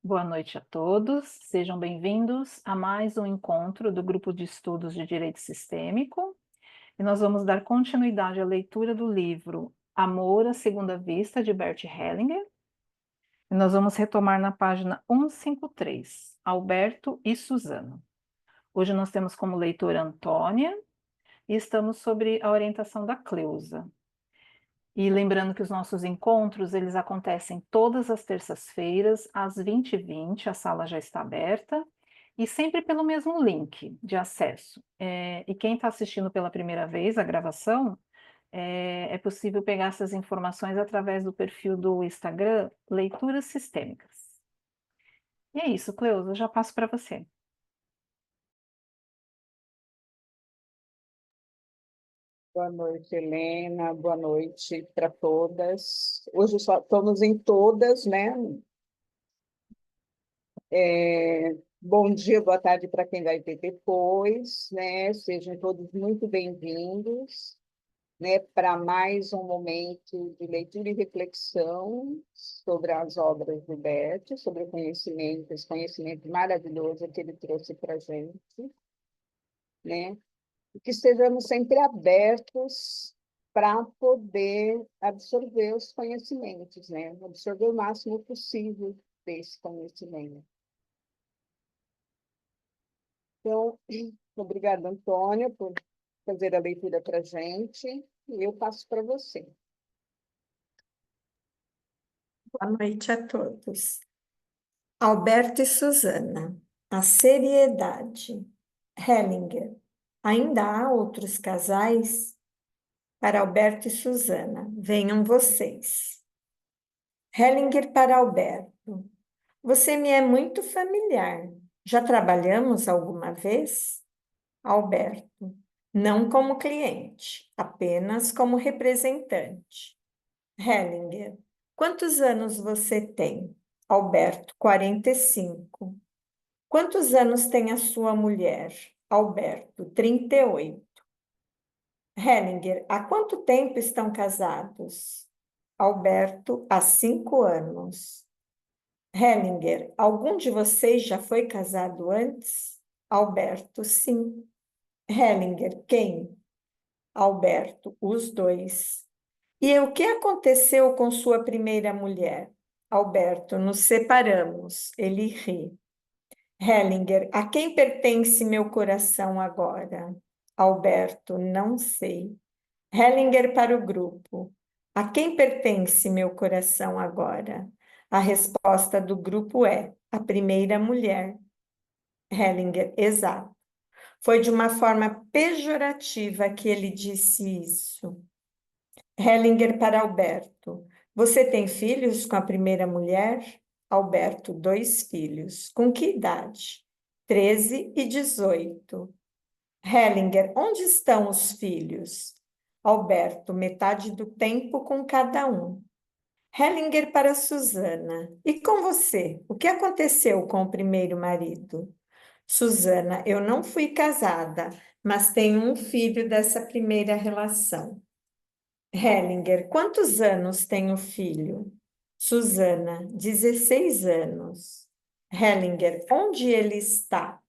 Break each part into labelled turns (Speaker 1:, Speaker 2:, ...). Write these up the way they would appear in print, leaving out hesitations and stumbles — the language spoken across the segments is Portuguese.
Speaker 1: Boa noite a todos, sejam bem-vindos a mais um encontro do Grupo de Estudos de Direito Sistêmico. E nós vamos dar continuidade à leitura do livro Amor à Segunda Vista, de Bert Hellinger. E nós vamos retomar na página 153, Alberto e Suzano. Hoje nós temos como leitora Antônia e estamos sobre a orientação da Cleusa. E lembrando que os nossos encontros, eles acontecem todas as terças-feiras, às 20h20, a sala já está aberta, e sempre pelo mesmo link de acesso. E quem está assistindo pela primeira vez a gravação, é possível pegar essas informações através do perfil do Instagram Leituras Sistêmicas. E é isso, Cleusa, eu já passo para você.
Speaker 2: Boa noite, Helena. Boa noite para todas. Hoje só estamos em todas, né? Bom dia, boa tarde para quem vai ver depois, né? Sejam todos muito bem-vindos, né? Para mais um momento de leitura e reflexão sobre as obras do Bert, sobre o conhecimento, esse conhecimento maravilhoso que ele trouxe para a gente, né? E que estejamos sempre abertos para poder absorver os conhecimentos, né? Absorver o máximo possível desse conhecimento. Então, obrigada, Antônia, por fazer a leitura para a gente, e eu passo para você.
Speaker 3: Boa noite a todos. Alberto e Susana, a seriedade. Hellinger, ainda há outros casais? Para Alberto e Susana, venham vocês. Hellinger para Alberto, você me é muito familiar. Já trabalhamos alguma vez? Alberto, não como cliente, apenas como representante. Hellinger, quantos anos você tem? Alberto, 45. Quantos anos tem a sua mulher? Alberto, 38. Hellinger, há quanto tempo estão casados? Alberto, há 5 anos. Hellinger, algum de vocês já foi casado antes? Alberto, sim. Hellinger, quem? Alberto, os dois. E o que aconteceu com sua primeira mulher? Alberto, nos separamos. Ele ri. Hellinger, a quem pertence meu coração agora? Alberto, não sei. Hellinger para o grupo. A quem pertence meu coração agora? A resposta do grupo é a primeira mulher. Hellinger, exato. Foi de uma forma pejorativa que ele disse isso. Hellinger para Alberto. Você tem filhos com a primeira mulher? Alberto, 2 filhos. Com que idade? 13 e 18. Hellinger, onde estão os filhos? Alberto, metade do tempo com cada um. Hellinger para Susana. E com você? O que aconteceu com o primeiro marido? Susana, eu não fui casada, mas tenho um filho dessa primeira relação. Hellinger, quantos anos tem o filho? Susana, 16 anos. Hellinger, onde ele está?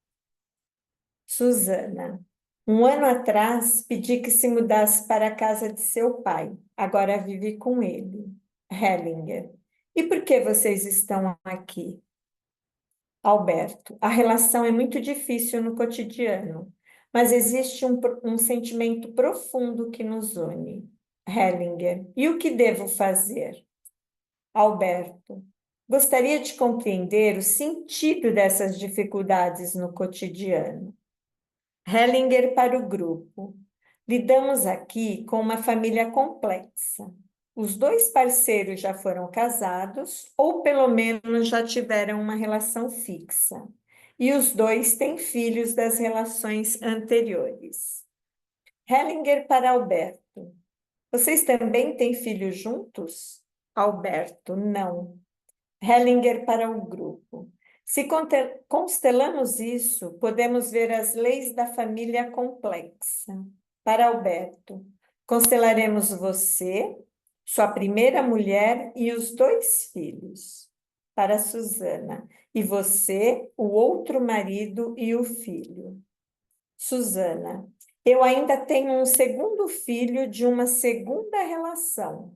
Speaker 3: Susana, um ano atrás pedi que se mudasse para a casa de seu pai. Agora vive com ele. Hellinger, e por que vocês estão aqui? Alberto, a relação é muito difícil no cotidiano, mas existe um sentimento profundo que nos une. Hellinger, e o que devo fazer? Alberto, gostaria de compreender o sentido dessas dificuldades no cotidiano. Hellinger para o grupo. Lidamos aqui com uma família complexa. Os 2 parceiros já foram casados ou pelo menos já tiveram uma relação fixa. E os 2 têm filhos das relações anteriores. Hellinger para Alberto. Vocês também têm filhos juntos? Alberto, não. Hellinger para o grupo. Se constelamos isso, podemos ver as leis da família complexa. Para Alberto, constelaremos você, sua primeira mulher e os 2 filhos. Para Susana. E você, o outro marido e o filho. Susana. Eu ainda tenho um segundo filho de uma segunda relação.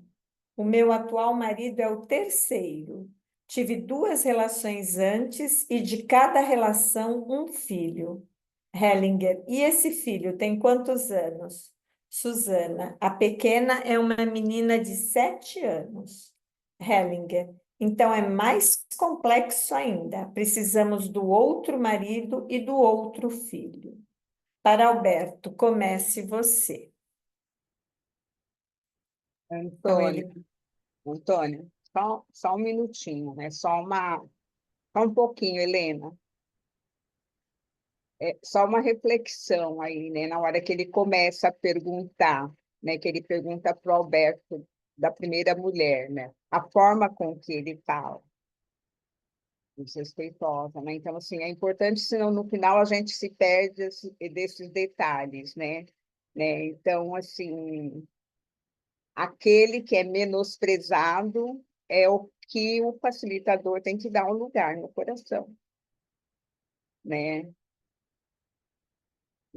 Speaker 3: O meu atual marido é o terceiro. Tive 2 relações antes e de cada relação um filho. Hellinger. E esse filho tem quantos anos? Susana. A pequena é uma menina de 7 anos. Hellinger. Então é mais complexo ainda. Precisamos do outro marido e do outro filho. Para Alberto, comece você. Então
Speaker 2: Antônio, Antônio, só um minutinho, né? Só um pouquinho, Helena. É só uma reflexão aí, né? Na hora que ele começa a perguntar, né? Que ele pergunta para o Alberto da primeira mulher, né? A forma com que ele fala, desrespeitosa, né? Então, assim, é importante, senão no final a gente se perde desses detalhes, né? Então, assim, aquele que é menosprezado é o que o facilitador tem que dar um lugar no coração, né?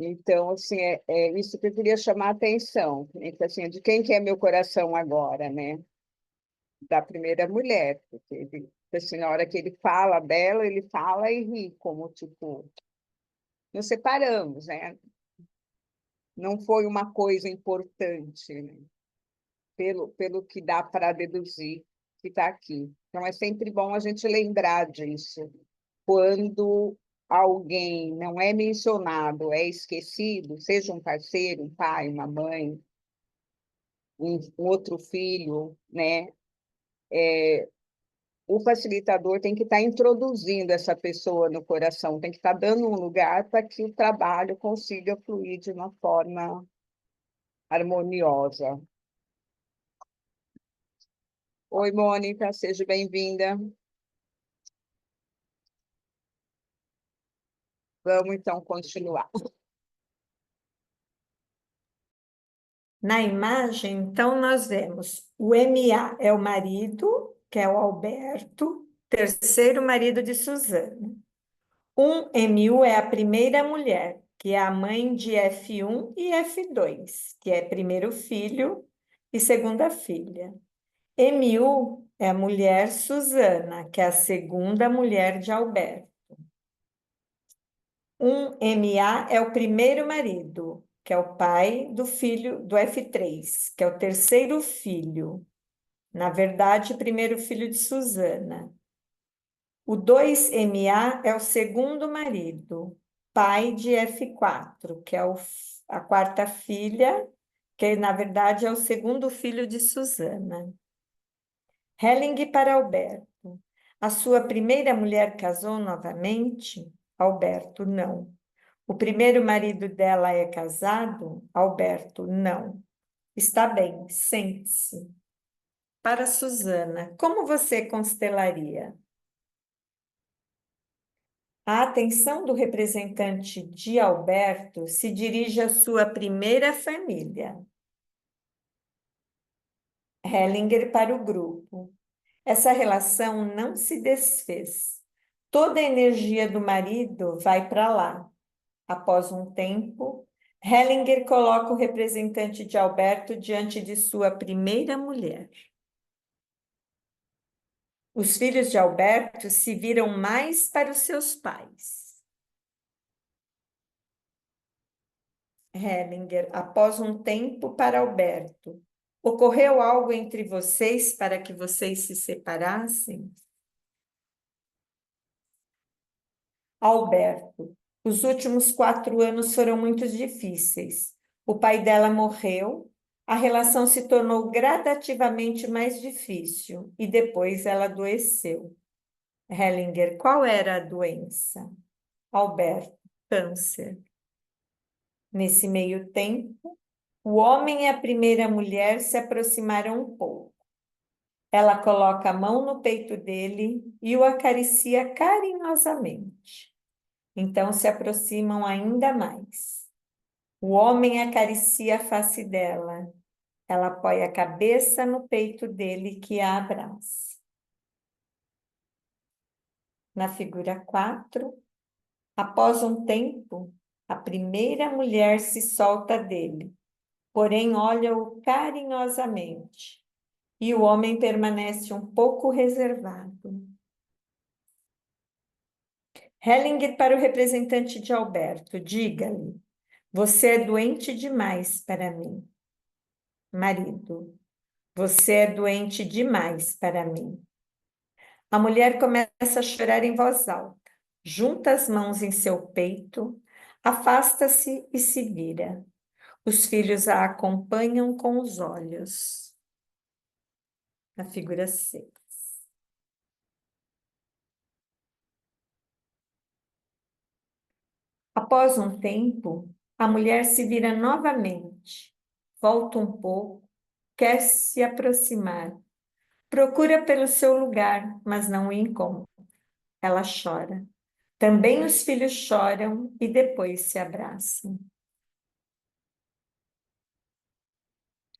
Speaker 2: Então, assim, é isso que eu queria chamar a atenção, né? Que, assim, de quem que é meu coração agora, né? Da primeira mulher, porque assim, na hora que ele fala dela, ele fala e ri, como, tipo, nos separamos, né? Não foi uma coisa importante, né? Pelo que dá para deduzir que está aqui. Então, é sempre bom a gente lembrar disso. Quando alguém não é mencionado, é esquecido, seja um parceiro, um pai, uma mãe, um outro filho, né? O facilitador tem que estar introduzindo essa pessoa no coração, tem que estar dando um lugar para que o trabalho consiga fluir de uma forma harmoniosa. Oi, Mônica, seja bem-vinda. Vamos, então, continuar.
Speaker 3: Na imagem, então, nós vemos o MA é o marido, que é o Alberto, terceiro marido de Suzana. Um MU é a primeira mulher, que é a mãe de F1 e F2, que é primeiro filho e segunda filha. MU é a mulher Suzana, que é a segunda mulher de Alberto. Um MA é o primeiro marido, que é o pai do filho do F3, que é o terceiro filho. Na verdade, o primeiro filho de Susana. O 2MA é o segundo marido, pai de F4, que é a quarta filha, que na verdade é o segundo filho de Susana. Helling para Alberto. A sua primeira mulher casou novamente? Alberto, não. O primeiro marido dela é casado? Alberto, não. Está bem, sente-se. Para Susana, como você constelaria? A atenção do representante de Alberto se dirige à sua primeira família. Hellinger para o grupo. Essa relação não se desfez. Toda a energia do marido vai para lá. Após um tempo, Hellinger coloca o representante de Alberto diante de sua primeira mulher. Os filhos de Alberto se viram mais para os seus pais. Hellinger, após um tempo, para Alberto. Ocorreu algo entre vocês para que vocês se separassem? Alberto, os últimos 4 anos foram muito difíceis. O pai dela morreu, a relação se tornou gradativamente mais difícil e depois ela adoeceu. Hellinger, qual era a doença? Alberto, câncer. Nesse meio tempo, o homem e a primeira mulher se aproximaram um pouco. Ela coloca a mão no peito dele e o acaricia carinhosamente. Então se aproximam ainda mais. O homem acaricia a face dela. Ela apoia a cabeça no peito dele que a abraça. Na figura 4, após um tempo, a primeira mulher se solta dele, porém olha-o carinhosamente, e o homem permanece um pouco reservado. Hellinger para o representante de Alberto, diga-lhe, você é doente demais para mim. Marido, você é doente demais para mim. A mulher começa a chorar em voz alta, junta as mãos em seu peito, afasta-se e se vira. Os filhos a acompanham com os olhos. Na figura 6. Após um tempo, a mulher se vira novamente, volta um pouco, quer se aproximar, procura pelo seu lugar, mas não o encontra. Ela chora. Também os filhos choram e depois se abraçam.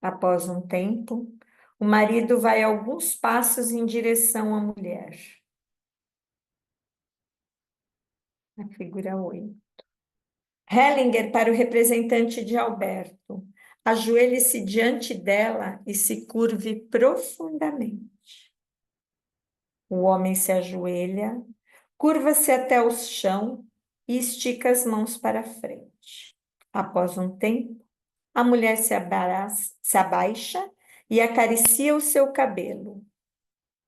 Speaker 3: Após um tempo, o marido vai alguns passos em direção à mulher. Na figura 8. Hellinger para o representante de Alberto. Ajoelhe-se diante dela e se curve profundamente. O homem se ajoelha, curva-se até o chão e estica as mãos para frente. Após um tempo, a mulher se abaixa e acaricia o seu cabelo.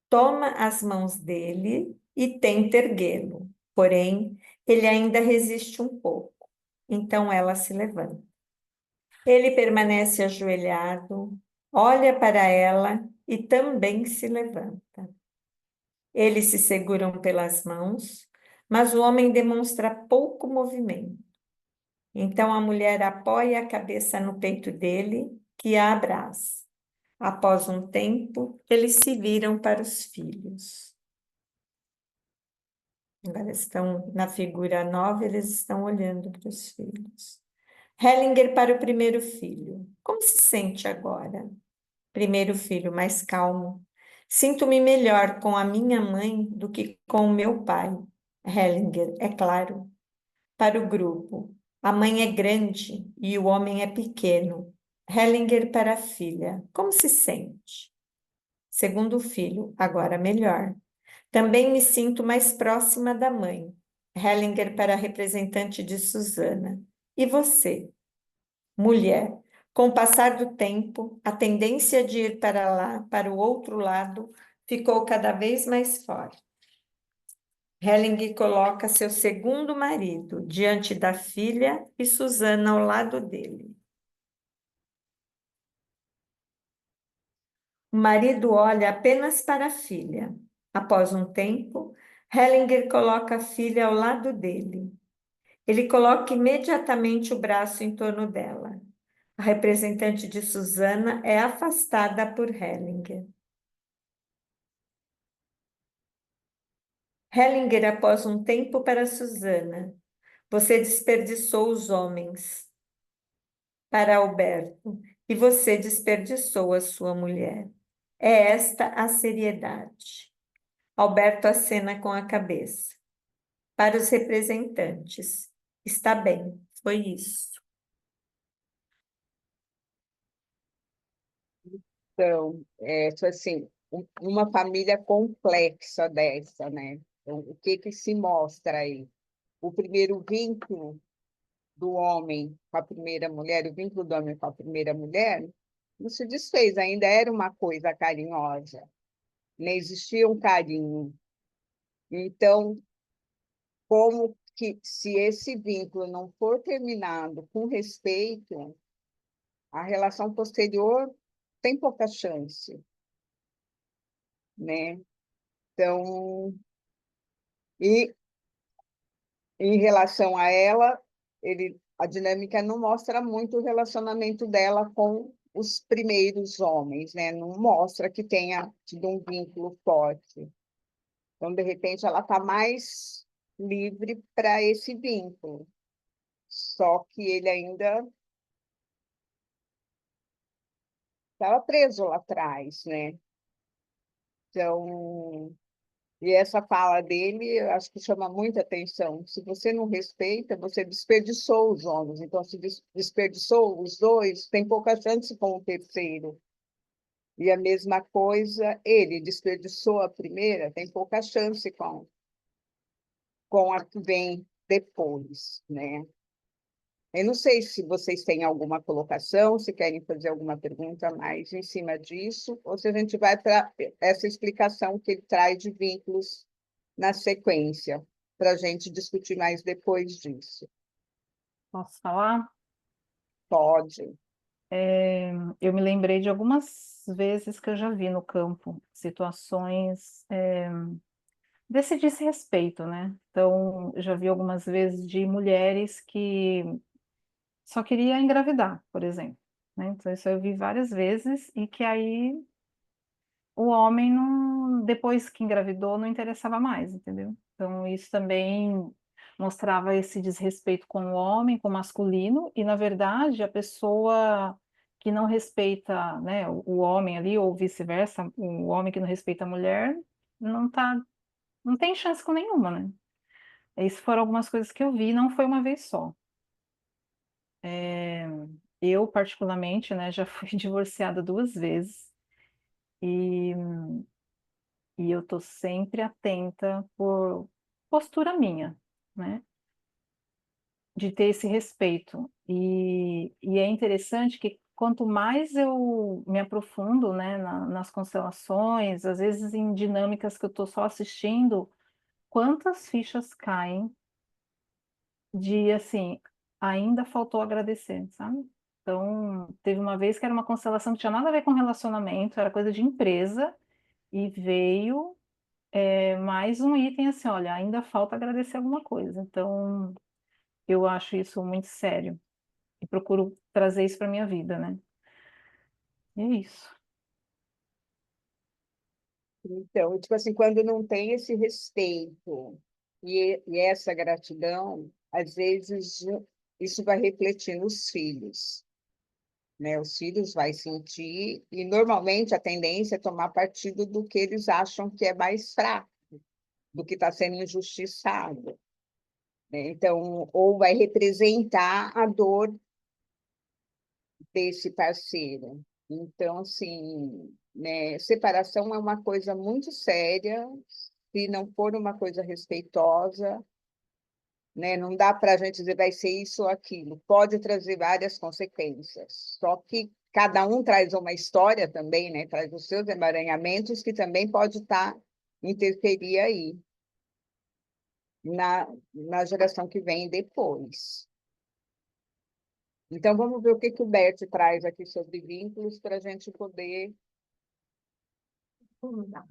Speaker 3: Toma as mãos dele e tenta erguê-lo, porém, ele ainda resiste um pouco. Então ela se levanta. Ele permanece ajoelhado, olha para ela e também se levanta. Eles se seguram pelas mãos, mas o homem demonstra pouco movimento. Então a mulher apoia a cabeça no peito dele, que a abraça. Após um tempo, eles se viram para os filhos. Agora estão na figura 9, eles estão olhando para os filhos. Hellinger para o primeiro filho. Como se sente agora? Primeiro filho, mais calmo. Sinto-me melhor com a minha mãe do que com o meu pai. Hellinger, é claro. Para o grupo. A mãe é grande e o homem é pequeno. Hellinger para a filha. Como se sente? Segundo filho, agora melhor. Também me sinto mais próxima da mãe. Hellinger para a representante de Susana. E você? Mulher. Com o passar do tempo, a tendência de ir para lá, para o outro lado, ficou cada vez mais forte. Hellinger coloca seu segundo marido diante da filha e Susana ao lado dele. O marido olha apenas para a filha. Após um tempo, Hellinger coloca a filha ao lado dele. Ele coloca imediatamente o braço em torno dela. A representante de Susana é afastada por Hellinger. Hellinger, após um tempo para Susana. Você desperdiçou os homens. Para Alberto. E você desperdiçou a sua mulher. É esta a seriedade. Alberto acena com a cabeça. Para os representantes. Está bem, foi isso.
Speaker 2: Então, assim, uma família complexa dessa, né? Então, o que que se mostra aí? O primeiro vínculo do homem com a primeira mulher, o vínculo do homem com a primeira mulher, não se desfez, ainda era uma coisa carinhosa, né? Existia um carinho. Então, como que, se esse vínculo não for terminado com respeito, a relação posterior tem pouca chance, né? Então, e em relação a ela, a dinâmica não mostra muito o relacionamento dela com os primeiros homens, né? Não mostra que tenha tido um vínculo forte. Então, de repente, ela está mais livre para esse vínculo. Só que ele ainda estava preso lá atrás, né? Então, E essa fala dele, eu acho que chama muita atenção. Se você não respeita, você desperdiçou os homens. Então, se desperdiçou os dois, tem pouca chance com o terceiro. E a mesma coisa, ele desperdiçou a primeira, tem pouca chance com a que vem depois, né? Eu não sei se vocês têm alguma colocação, se querem fazer alguma pergunta mais em cima disso, ou se a gente vai para essa explicação que ele traz de vínculos na sequência, para a gente discutir mais depois disso.
Speaker 1: Posso falar?
Speaker 2: Pode.
Speaker 1: Eu me lembrei de algumas vezes que eu já vi no campo situações desse desrespeito, né? Então, eu já vi algumas vezes de mulheres que só queria engravidar, por exemplo, né? Então, isso eu vi várias vezes e que aí o homem não, depois que engravidou, não interessava mais, entendeu? Então, isso também mostrava esse desrespeito com o homem, com o masculino, e na verdade a pessoa que não respeita, né, o homem ali, ou vice-versa, o homem que não respeita a mulher, não tá, não tem chance com nenhuma, né? Isso foram algumas coisas que eu vi, não foi uma vez só. Eu, particularmente, né, já fui divorciada 2 vezes, e eu tô sempre atenta por postura minha, né? De ter esse respeito. E é interessante que quanto mais eu me aprofundo, né, nas constelações, às vezes em dinâmicas que eu tô só assistindo, quantas fichas caem de, assim, ainda faltou agradecer, sabe? Então, teve uma vez que era uma constelação que tinha nada a ver com relacionamento, era coisa de empresa, e veio mais um item assim, olha, ainda falta agradecer alguma coisa. Então, eu acho isso muito sério e procuro trazer isso para minha vida, né? E é isso.
Speaker 2: Então, tipo assim, quando não tem esse respeito e essa gratidão, às vezes isso vai refletir nos filhos, né? Os filhos vai sentir, e normalmente a tendência é tomar partido do que eles acham que é mais fraco, do que está sendo injustiçado, né? Então, ou vai representar a dor desse parceiro. Então, assim, né, separação é uma coisa muito séria, se não for uma coisa respeitosa, né, não dá para a gente dizer vai ser isso ou aquilo, pode trazer várias consequências. Só que cada um traz uma história também, né, traz os seus emaranhamentos que também pode estar interferir aí na geração que vem depois. Então, vamos ver o que o Bert traz aqui sobre vínculos para a gente poder.
Speaker 3: Vamos lá.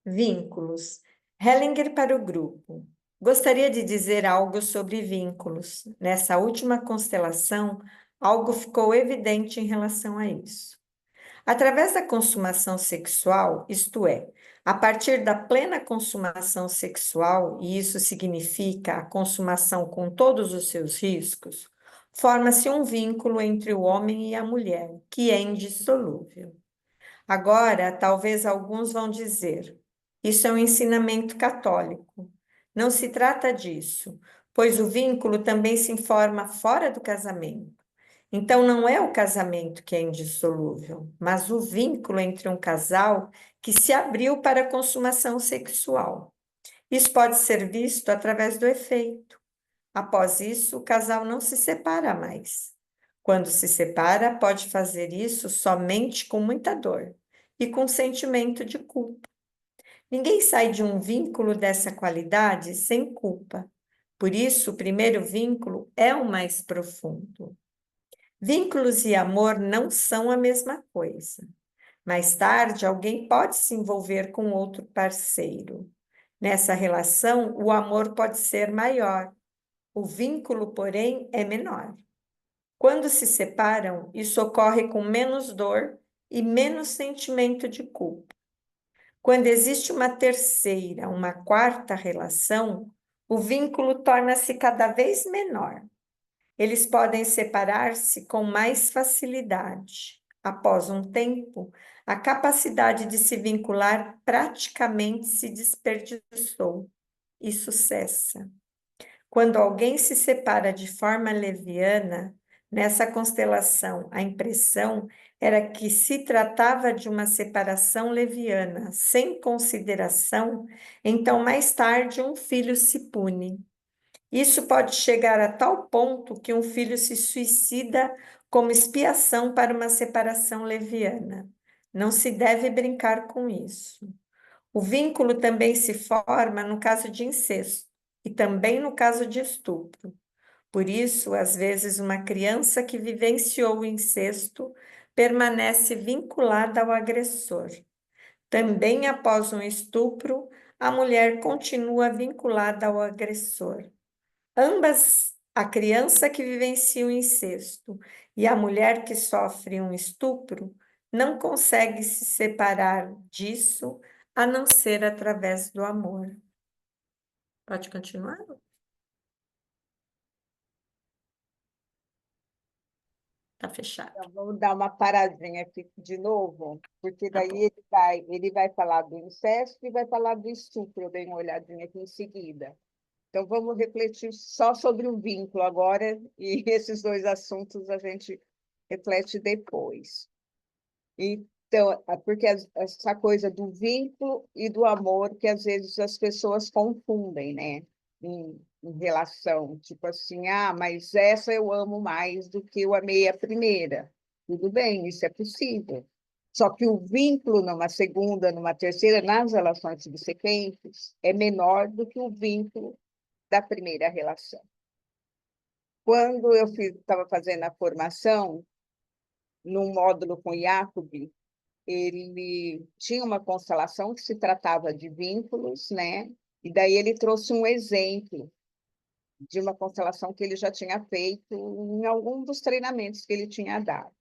Speaker 3: Vínculos. Hellinger para o grupo. Gostaria de dizer algo sobre vínculos. Nessa última constelação, algo ficou evidente em relação a isso. Através da consumação sexual, isto é, a partir da plena consumação sexual, e isso significa a consumação com todos os seus riscos, forma-se um vínculo entre o homem e a mulher, que é indissolúvel. Agora, talvez alguns vão dizer, isso é um ensinamento católico. Não se trata disso, pois o vínculo também se forma fora do casamento. Então, não é o casamento que é indissolúvel, mas o vínculo entre um casal que se abriu para a consumação sexual. Isso pode ser visto através do efeito. Após isso, o casal não se separa mais. Quando se separa, pode fazer isso somente com muita dor e com sentimento de culpa. Ninguém sai de um vínculo dessa qualidade sem culpa. Por isso, o primeiro vínculo é o mais profundo. Vínculos e amor não são a mesma coisa. Mais tarde, alguém pode se envolver com outro parceiro. Nessa relação, o amor pode ser maior. O vínculo, porém, é menor. Quando se separam, isso ocorre com menos dor e menos sentimento de culpa. Quando existe uma terceira, uma quarta relação, o vínculo torna-se cada vez menor. Eles podem separar-se com mais facilidade. Após um tempo, a capacidade de se vincular praticamente se desperdiçou. Isso cessa. Quando alguém se separa de forma leviana, nessa constelação, a impressão era que se tratava de uma separação leviana, sem consideração, então mais tarde um filho se pune. Isso pode chegar a tal ponto que um filho se suicida como expiação para uma separação leviana. Não se deve brincar com isso. O vínculo também se forma no caso de incesto e também no caso de estupro. Por isso, às vezes, uma criança que vivenciou o incesto permanece vinculada ao agressor. Também após um estupro, a mulher continua vinculada ao agressor. Ambas, a criança que vivencia o incesto e a mulher que sofre um estupro, não consegue se separar disso a não ser através do amor. Pode continuar? Tá fechado.
Speaker 2: Então, vamos dar uma paradinha aqui de novo, porque
Speaker 3: Tá
Speaker 2: daí
Speaker 3: bom.
Speaker 2: ele vai falar do incesto e vai falar do estupro. Eu dei uma olhadinha aqui em seguida. Então, vamos refletir só sobre o vínculo agora, e esses dois assuntos a gente reflete depois. Então, porque essa coisa do vínculo e do amor, que às vezes as pessoas confundem, né? Em relação, tipo assim, ah, mas essa eu amo mais do que eu amei a primeira. Tudo bem, isso é possível. Só que o vínculo numa segunda, numa terceira, nas relações subsequentes, é menor do que o vínculo da primeira relação. Quando eu estava fazendo a formação, num módulo com Jacobi, ele tinha uma constelação que se tratava de vínculos, né? E daí ele trouxe um exemplo de uma constelação que ele já tinha feito em algum dos treinamentos que ele tinha dado.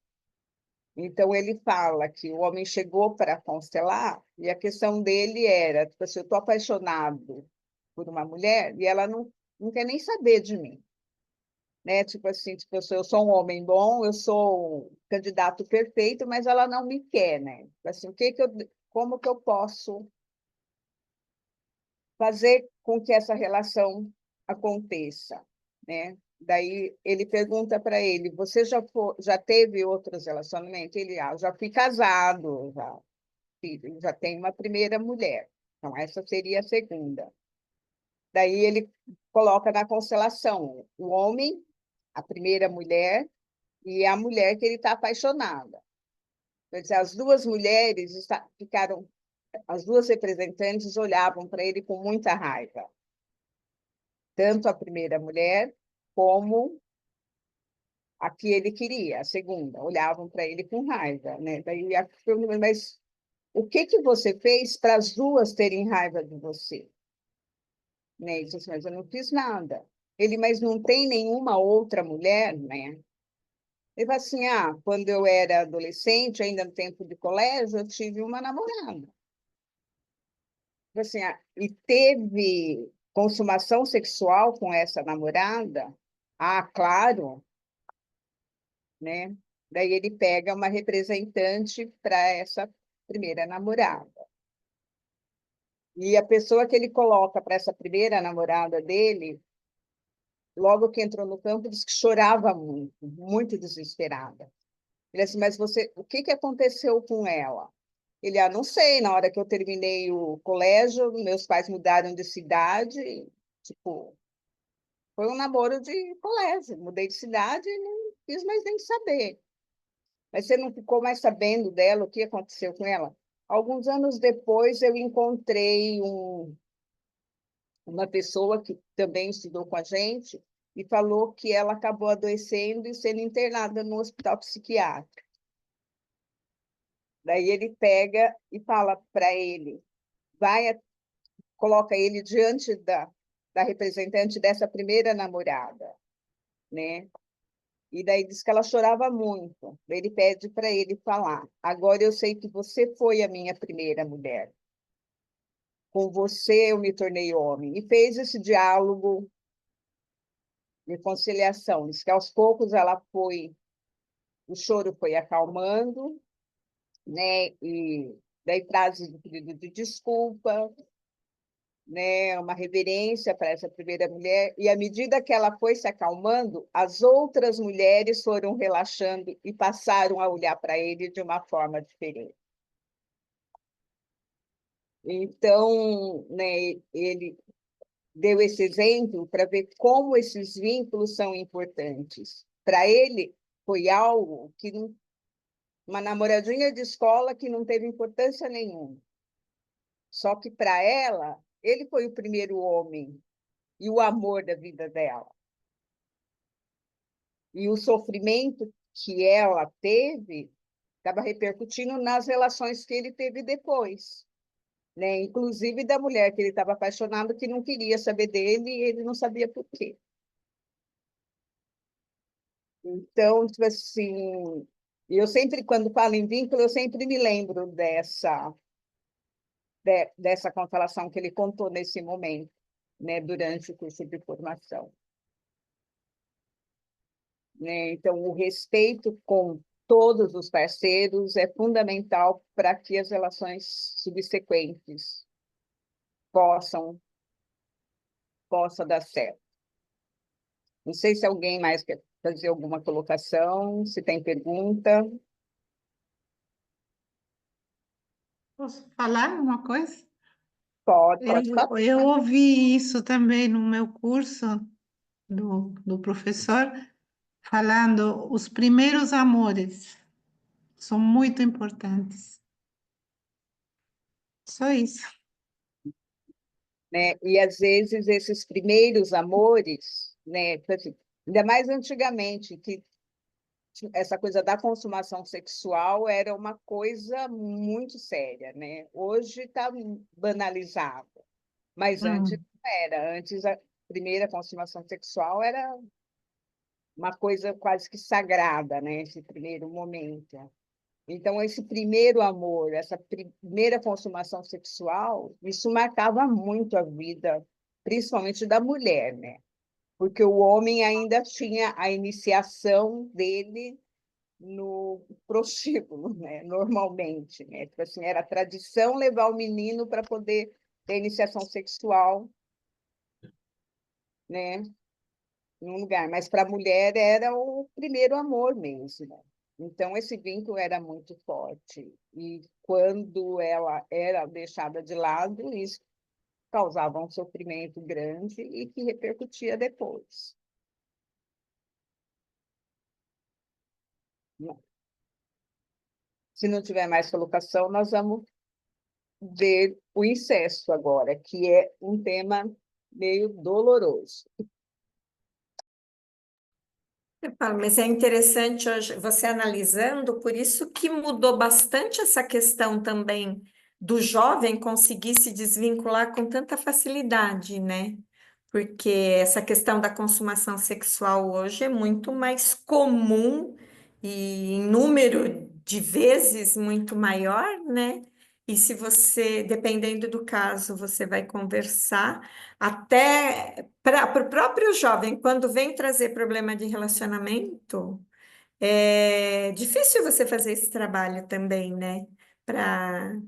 Speaker 2: Então, ele fala que o homem chegou para constelar e a questão dele era, tipo assim, eu estou apaixonado por uma mulher e ela não quer nem saber de mim. Né? Tipo assim, tipo, eu sou um homem bom, eu sou um candidato perfeito, mas ela não me quer, né? Tipo assim, como que eu posso fazer com que essa relação aconteça, né? Daí ele pergunta para ele: você já teve outros relacionamentos? Ele, já fui casado, já tenho uma primeira mulher. Então, essa seria a segunda. Daí ele coloca na constelação o homem, a primeira mulher, e a mulher que ele está apaixonada. Quer dizer, as duas mulheres ficaram, as duas representantes olhavam para ele com muita raiva. Tanto a primeira mulher como a que ele queria, a segunda, olhavam para ele com raiva, né? Daí a pergunta, mas o que você fez para as duas terem raiva de você? Né? Ele disse assim, mas eu não fiz nada. Ele, mas não tem nenhuma outra mulher, né? Ele falou assim, quando eu era adolescente, ainda no tempo de colégio, eu tive uma namorada. Assim, e teve consumação sexual com essa namorada? Ah, claro, né? Daí ele pega uma representante para essa primeira namorada. E a pessoa que ele coloca para essa primeira namorada dele, logo que entrou no campo, disse que chorava muito, muito desesperada. Ele disse, mas o que aconteceu com ela? Ele, não sei, na hora que eu terminei o colégio, meus pais mudaram de cidade, tipo, foi um namoro de colégio, mudei de cidade e não quis mais nem saber. Mas você não ficou mais sabendo dela, o que aconteceu com ela? Alguns anos depois, eu encontrei uma pessoa que também estudou com a gente e falou que ela acabou adoecendo e sendo internada no hospital psiquiátrico. Daí ele pega e fala para ele, coloca ele diante da representante dessa primeira namorada, né? E daí diz que ela chorava muito. Ele pede para ele falar: agora eu sei que você foi a minha primeira mulher. Com você eu me tornei homem. E fez esse diálogo de conciliação. Diz que aos poucos ela foi o choro foi acalmando, né? E daí frases do pedido de desculpa, né? Uma reverência para essa primeira mulher. E à medida que ela foi se acalmando, as outras mulheres foram relaxando e passaram a olhar para ele de uma forma diferente. Então, né, ele deu esse exemplo para ver como esses vínculos são importantes. Para ele, foi algo que uma namoradinha de escola que não teve importância nenhuma. Só que para ela, ele foi o primeiro homem e o amor da vida dela. E o sofrimento que ela teve estava repercutindo nas relações que ele teve depois, né? Inclusive da mulher que ele estava apaixonado, que não queria saber dele e ele não sabia por quê. Então, tipo assim, eu sempre, quando falo em vínculo, eu sempre me lembro dessa constelação que ele contou nesse momento, né, durante o curso de formação. Né? Então, o respeito com todos os parceiros é fundamental para que as relações subsequentes possam dar certo. Não sei se alguém mais quer fazer alguma colocação, se tem pergunta.
Speaker 4: Posso falar uma coisa?
Speaker 2: Pode falar.
Speaker 4: Eu ouvi isso também no meu curso do professor, falando os primeiros amores são muito importantes. Só isso.
Speaker 2: Né? E, às vezes, esses primeiros amores, né? Assim, ainda mais antigamente, que essa coisa da consumação sexual era uma coisa muito séria, né? Hoje está banalizado, mas antes não era. Antes, a primeira consumação sexual era uma coisa quase que sagrada, né? Esse primeiro momento. Então, esse primeiro amor, essa primeira consumação sexual, isso marcava muito a vida, principalmente da mulher, né? Porque o homem ainda tinha a iniciação dele no prostíbulo, né? Normalmente, né? Tipo assim, era tradição levar o menino para poder ter iniciação sexual, né? Num lugar, mas para a mulher era o primeiro amor mesmo, né? Então, esse vínculo era muito forte. E quando ela era deixada de lado, isso causava um sofrimento grande e que repercutia depois. Se não tiver mais colocação, nós vamos ver o incesto agora, que é um tema meio doloroso.
Speaker 3: Paulo, mas é interessante hoje você analisando, por isso que mudou bastante essa questão também do jovem conseguir se desvincular com tanta facilidade, né? Porque essa questão da consumação sexual hoje é muito mais comum e em número de vezes muito maior, né? E se você, dependendo do caso, você vai conversar, até para o próprio jovem, quando vem trazer problema de relacionamento, é difícil você fazer esse trabalho também, né? Para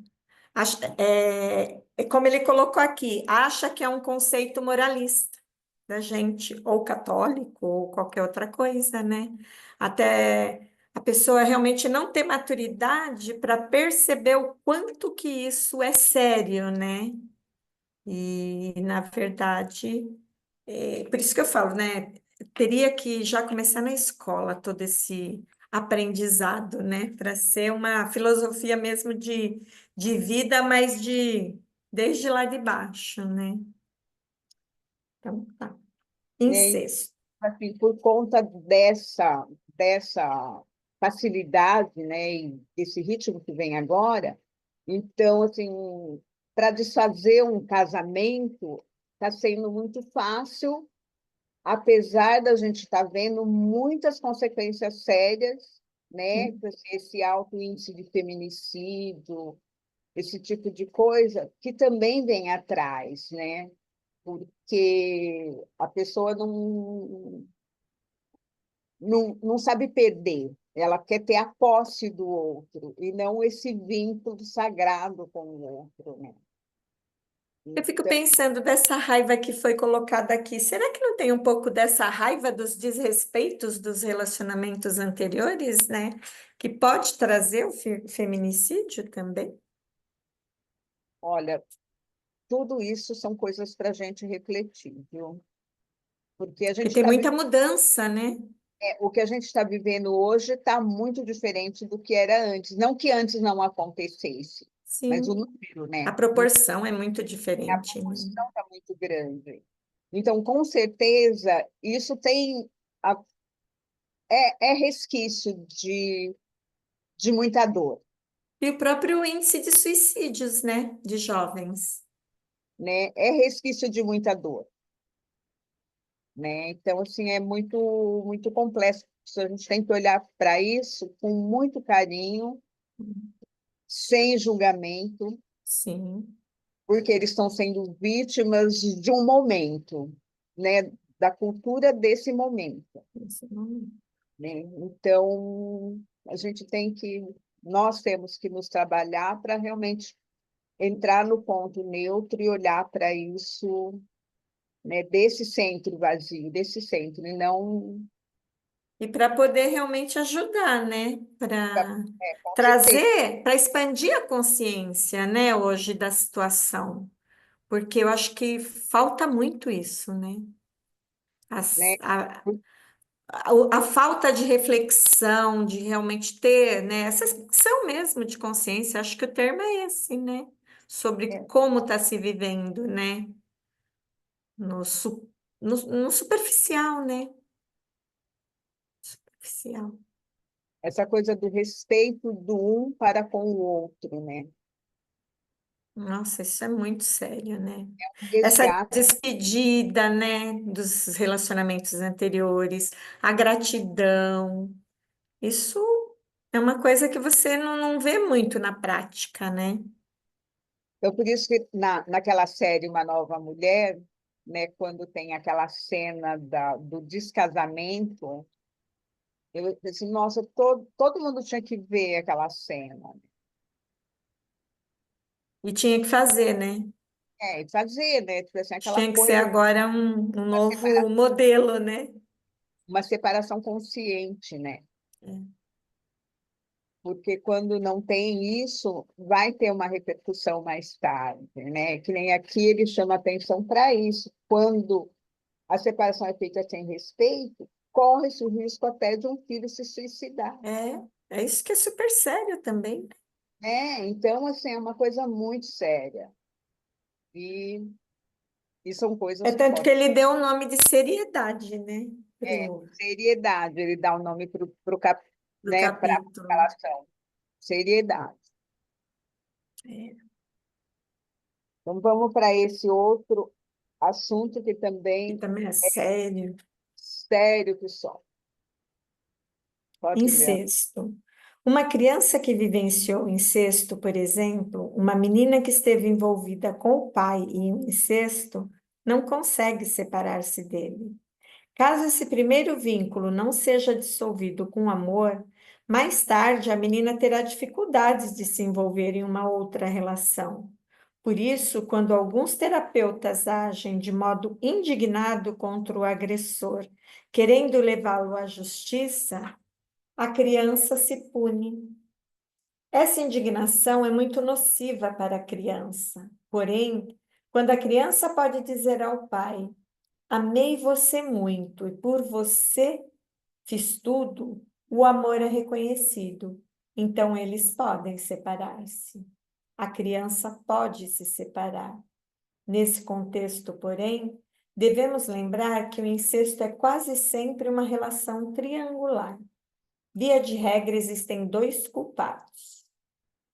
Speaker 3: é como ele colocou aqui, acha que é um conceito moralista da gente, ou católico, ou qualquer outra coisa, né? Até a pessoa realmente não ter maturidade para perceber o quanto que isso é sério, né? E, na verdade, por isso que eu falo, né? Teria que já começar na escola todo esse aprendizado, né? Para ser uma filosofia mesmo de vida, mas desde lá de baixo, né? Então, tá.
Speaker 2: Né?
Speaker 3: Incesto.
Speaker 2: Assim, por conta dessa facilidade, né, e desse ritmo que vem agora, então, assim, para desfazer um casamento está sendo muito fácil, apesar da gente estar vendo muitas consequências sérias, né, esse alto índice de feminicídio, esse tipo de coisa, que também vem atrás, né? Porque a pessoa não sabe perder, Ela quer ter a posse do outro e não esse vínculo sagrado com o outro, né?
Speaker 3: Eu fico
Speaker 2: Então,
Speaker 3: pensando dessa raiva que foi colocada aqui. Será que não tem um pouco dessa raiva dos desrespeitos dos relacionamentos anteriores, né? Que pode trazer o feminicídio também?
Speaker 2: olha, tudo isso são coisas para a gente refletir, viu? Porque a
Speaker 3: Porque
Speaker 2: gente
Speaker 3: tem
Speaker 2: está
Speaker 3: muita mudança, né?
Speaker 2: o que a gente está vivendo hoje está muito diferente do que era antes. Não que antes não acontecesse, mas o
Speaker 3: Sim,
Speaker 2: número,
Speaker 3: a
Speaker 2: né?
Speaker 3: proporção é muito
Speaker 2: A
Speaker 3: diferente, né?
Speaker 2: proporção está muito grande. Então, com certeza, isso tem a- é resquício de muita dor,
Speaker 3: E o próprio índice de suicídios, né? De jovens.
Speaker 2: né? É resquício de muita dor, né? Então, assim, é muito complexo. A gente tem que olhar para isso com muito carinho, sem julgamento,
Speaker 3: Sim,
Speaker 2: porque eles estão sendo vítimas de um momento, né? Da cultura desse momento,
Speaker 3: esse momento.
Speaker 2: né? Então, nós temos que nos trabalhar para realmente entrar no ponto neutro e olhar para isso, né? Desse centro vazio, desse centro, e não,
Speaker 3: E para poder realmente ajudar, né? Para
Speaker 2: com certeza,
Speaker 3: trazer, para expandir a consciência, né, hoje da situação. Porque eu acho que falta muito isso, né?
Speaker 2: né?
Speaker 3: As- a falta de reflexão, de realmente ter, né, essa expansão mesmo de consciência, acho que o termo é esse, né? Sobre
Speaker 2: É,
Speaker 3: como está se vivendo, né? No, no superficial, né? Superficial.
Speaker 2: essa coisa do respeito do um para com o outro, né?
Speaker 3: Nossa, isso é muito sério, né?
Speaker 2: Um
Speaker 3: Essa
Speaker 2: resgate.
Speaker 3: despedida, né, dos relacionamentos anteriores, a gratidão, isso é uma coisa que você não vê muito na prática, né?
Speaker 2: Então, por isso que naquela série Uma Nova Mulher, né, quando tem aquela cena do descasamento, eu disse, nossa, todo mundo tinha que ver aquela cena.
Speaker 3: E tinha que fazer, né?
Speaker 2: É, e fazer, né? Tipo assim, aquela
Speaker 3: Tinha que ser
Speaker 2: coisa,
Speaker 3: agora um novo modelo, né?
Speaker 2: uma separação consciente, né?
Speaker 3: É.
Speaker 2: Porque quando não tem isso, vai ter uma repercussão mais tarde, né? Que nem aqui ele chama atenção para isso. Quando a separação é feita sem respeito, corre-se o risco até de um filho se suicidar.
Speaker 3: É isso que é super sério também.
Speaker 2: Então, assim, é uma coisa muito séria. E, e são
Speaker 3: É
Speaker 2: coisas que
Speaker 3: tanto que
Speaker 2: podem.
Speaker 3: ele deu o nome de seriedade, né? Pro,
Speaker 2: Seriedade, ele dá o nome
Speaker 3: pro
Speaker 2: né, para a
Speaker 3: capítulo.
Speaker 2: população. Seriedade.
Speaker 3: É.
Speaker 2: Então, vamos para esse outro assunto que
Speaker 3: E
Speaker 2: também
Speaker 3: também é sério.
Speaker 2: sério que só. Pode ler.
Speaker 3: Incesto. Uma criança que vivenciou incesto, por exemplo, uma menina que esteve envolvida com o pai em um incesto, não consegue separar-se dele. Caso esse primeiro vínculo não seja dissolvido com amor, mais tarde a menina terá dificuldades de se envolver em uma outra relação. Por isso, quando alguns terapeutas agem de modo indignado contra o agressor, querendo levá-lo à justiça, a criança se pune. Essa indignação é muito nociva para a criança. Porém, quando a criança pode dizer ao pai: amei você muito e por você fiz tudo, o amor é reconhecido. Então, eles podem separar-se. A criança pode se separar. Nesse contexto, porém, devemos lembrar que o incesto é quase sempre uma relação triangular. Via de regra, existem dois culpados.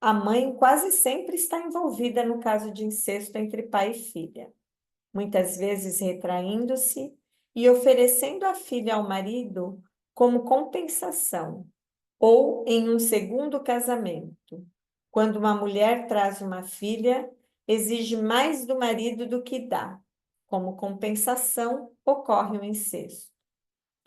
Speaker 3: A mãe quase sempre está envolvida no caso de incesto entre pai e filha, muitas vezes retraindo-se e oferecendo a filha ao marido como compensação, ou em um segundo casamento. Quando uma mulher traz uma filha, exige mais do marido do que dá. Como compensação, ocorre o incesto.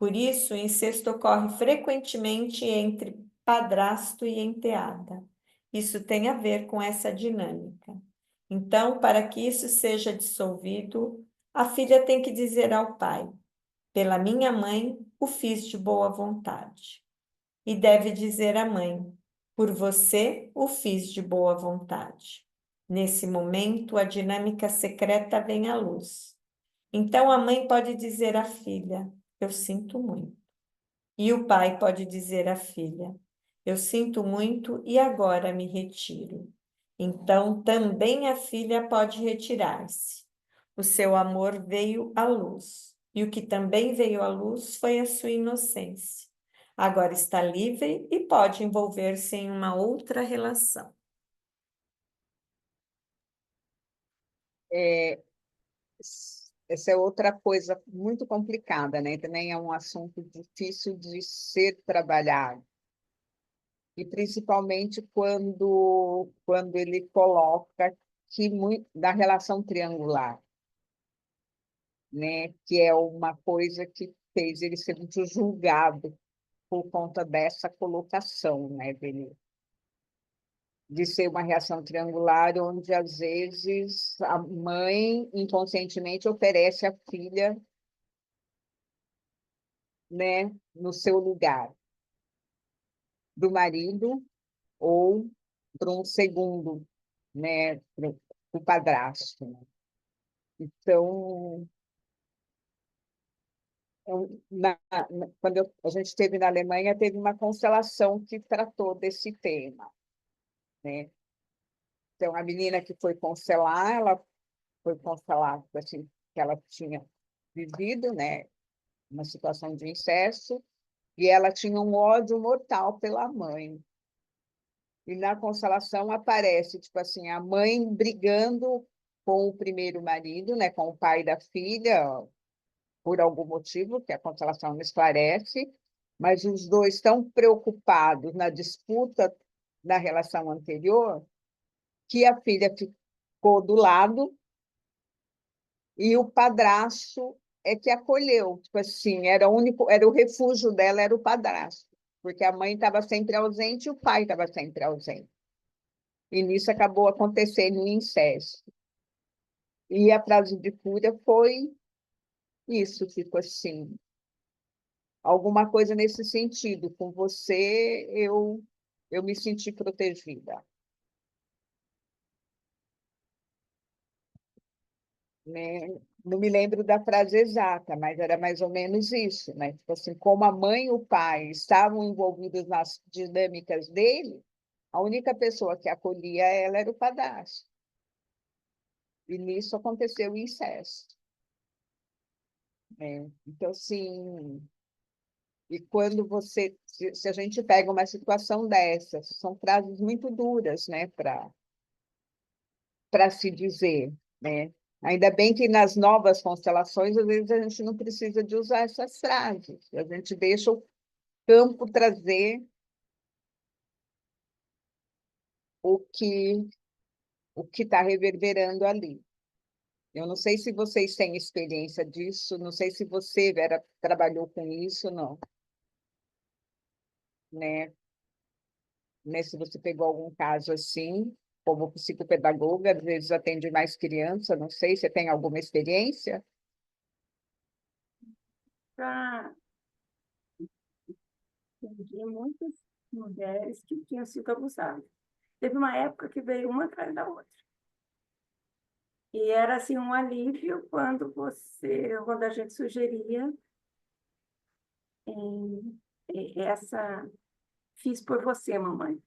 Speaker 3: Por isso, o incesto ocorre frequentemente entre padrasto e enteada. Isso tem a ver com essa dinâmica. Então, para que isso seja dissolvido, a filha tem que dizer ao pai: pela minha mãe, o fiz de boa vontade. E deve dizer à mãe: por você, o fiz de boa vontade. Nesse momento, a dinâmica secreta vem à luz. Então, a mãe pode dizer à filha: eu sinto muito. E o pai pode dizer à filha: eu sinto muito e agora me retiro. Então, também a filha pode retirar-se. O seu amor veio à luz. E o que também veio à luz foi a sua inocência. Agora está livre e pode envolver-se em uma outra relação.
Speaker 2: É, essa é outra coisa muito complicada, né? Também é um assunto difícil de ser trabalhado. E principalmente quando ele coloca que da relação triangular, né? Que é uma coisa que fez ele ser muito julgado por conta dessa colocação, né? Dele, de ser uma reação triangular, onde às vezes a mãe inconscientemente oferece a filha, né, no seu lugar do marido ou para um segundo, né, para o padrasto, né? Então, quando a gente esteve na Alemanha, teve uma constelação que tratou desse tema, né? Então, a menina que foi constelar, ela foi constelar assim, que ela tinha vivido, né, uma situação de incesto, e ela tinha um ódio mortal pela mãe. E na constelação aparece, tipo assim, a mãe brigando com o primeiro marido, né, com o pai da filha, por algum motivo, que a constelação não esclarece, mas os dois estão preocupados na disputa da relação anterior, que a filha ficou do lado e o padrasto é que acolheu. Tipo assim, era o refúgio dela, era o padrasto, porque a mãe estava sempre ausente e o pai estava sempre ausente. E nisso acabou acontecendo o incesto. E a frase de cura foi isso, tipo assim, alguma coisa nesse sentido. Com você, eu me senti protegida, né? Não me lembro da frase exata, mas era mais ou menos isso, né? Tipo assim, como a mãe e o pai estavam envolvidos nas dinâmicas dele, a única pessoa que acolhia ela era o padrasto. E nisso aconteceu o incesto, né? Então, assim, e quando se a gente pega uma situação dessas, são frases muito duras, né, para se dizer, né? Ainda bem que nas novas constelações, às vezes a gente não precisa de usar essas frases, a gente deixa o campo trazer o que o que está reverberando ali. Eu não sei se vocês têm experiência disso, não sei se você, Vera, trabalhou com isso, não, né? Né? Se você pegou algum caso assim, como psicopedagoga, às vezes atende mais criança, não sei, você tem alguma experiência?
Speaker 5: Para atender muitas mulheres que tinham sido abusadas. Teve uma época que veio uma atrás da outra. E era assim um alívio quando a gente sugeria essa fiz por você, mamãe.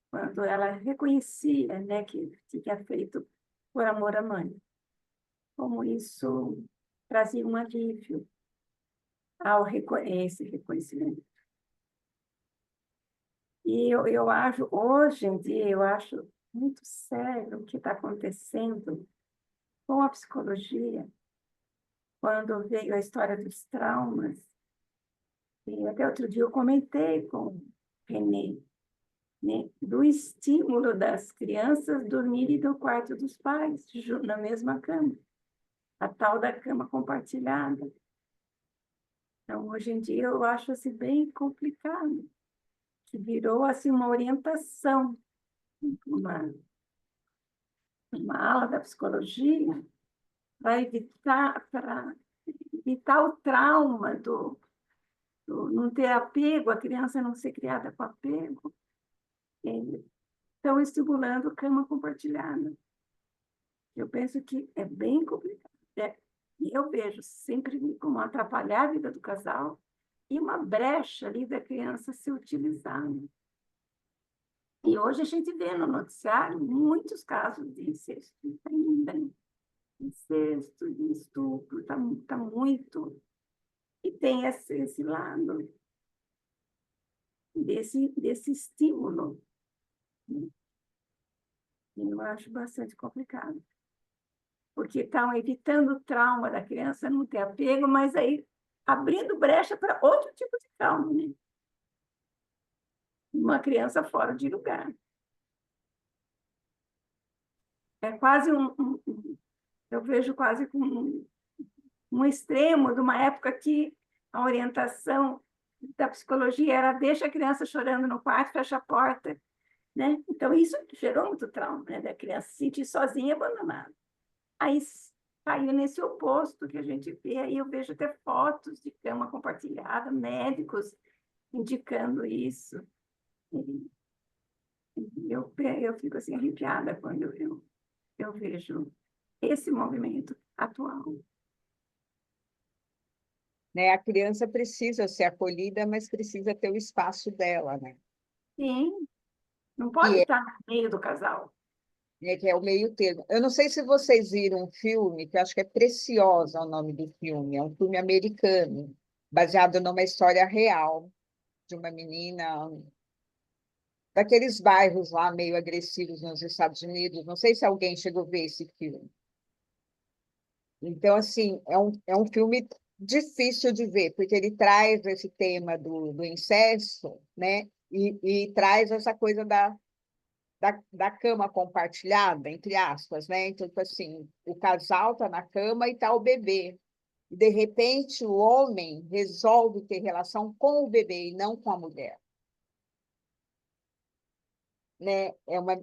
Speaker 5: Quando ela reconhecia, né, que tinha feito por amor à mãe. Como isso trazia um alívio esse reconhecimento. E eu acho, hoje em dia, eu acho muito sério o que está acontecendo com a psicologia, quando veio a história dos traumas. E até outro dia eu comentei com o Renê, né, do estímulo das crianças dormirem no quarto dos pais, na mesma cama, a tal da cama compartilhada. Então, hoje em dia, eu acho assim, bem complicado, que virou assim, uma orientação, uma, uma ala da psicologia para evitar o trauma do não ter apego, a criança não ser criada com apego. Estão estimulando cama compartilhada. Eu penso que é bem complicado. E eu vejo sempre como atrapalhar a vida do casal e uma brecha ali da criança ser utilizada. E hoje a gente vê no noticiário muitos casos de incesto ainda, né? Incesto, de estupro, tá muito. E tem esse lado desse estímulo, né? E eu acho bastante complicado. Porque estão evitando o trauma da criança não ter apego, mas aí abrindo brecha para outro tipo de trauma, né? Uma criança fora de lugar. É quase eu vejo quase como um extremo de uma época que a orientação da psicologia era deixa a criança chorando no quarto, fecha a porta, né? Então isso gerou muito trauma, né? Da criança se sentir sozinha e abandonada. Aí caiu nesse oposto que a gente vê, aí eu vejo até fotos de cama compartilhada, médicos indicando isso. Eu fico assim arrepiada quando eu vejo esse movimento atual.
Speaker 2: Né? A criança precisa ser acolhida, mas precisa ter o espaço dela, né?
Speaker 5: Sim, não pode
Speaker 2: Que
Speaker 5: estar no meio do casal.
Speaker 2: que é o meio termo. Eu não sei se vocês viram um filme, que eu acho que é Preciosa o nome do filme, é um filme americano, baseado numa história real de uma menina daqueles bairros lá meio agressivos nos Estados Unidos. Não sei se alguém chegou a ver esse filme. Então, assim, é um filme difícil de ver, porque ele traz esse tema do incesto, né? E traz essa coisa da cama compartilhada, entre aspas, né? Então, tipo assim, o casal está na cama e está o bebê. E, de repente, o homem resolve ter relação com o bebê e não com a mulher. Né?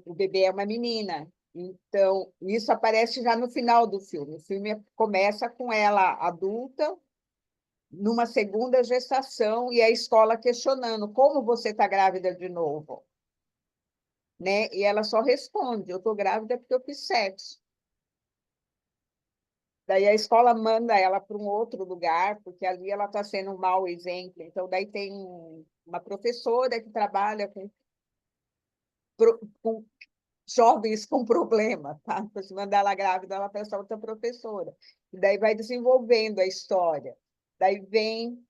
Speaker 2: O bebê é uma menina. Então, isso aparece já no final do filme. O filme começa com ela adulta, numa segunda gestação, e a escola questionando como você está grávida de novo. Né? E ela só responde, eu estou grávida porque eu fiz sexo. Daí a escola manda ela para um outro lugar, porque ali ela está sendo um mau exemplo. Então, daí tem uma professora que trabalha com jovens com problema, tá? Se mandar ela grávida, ela peça outra professora. E daí vai desenvolvendo a história. Daí vem,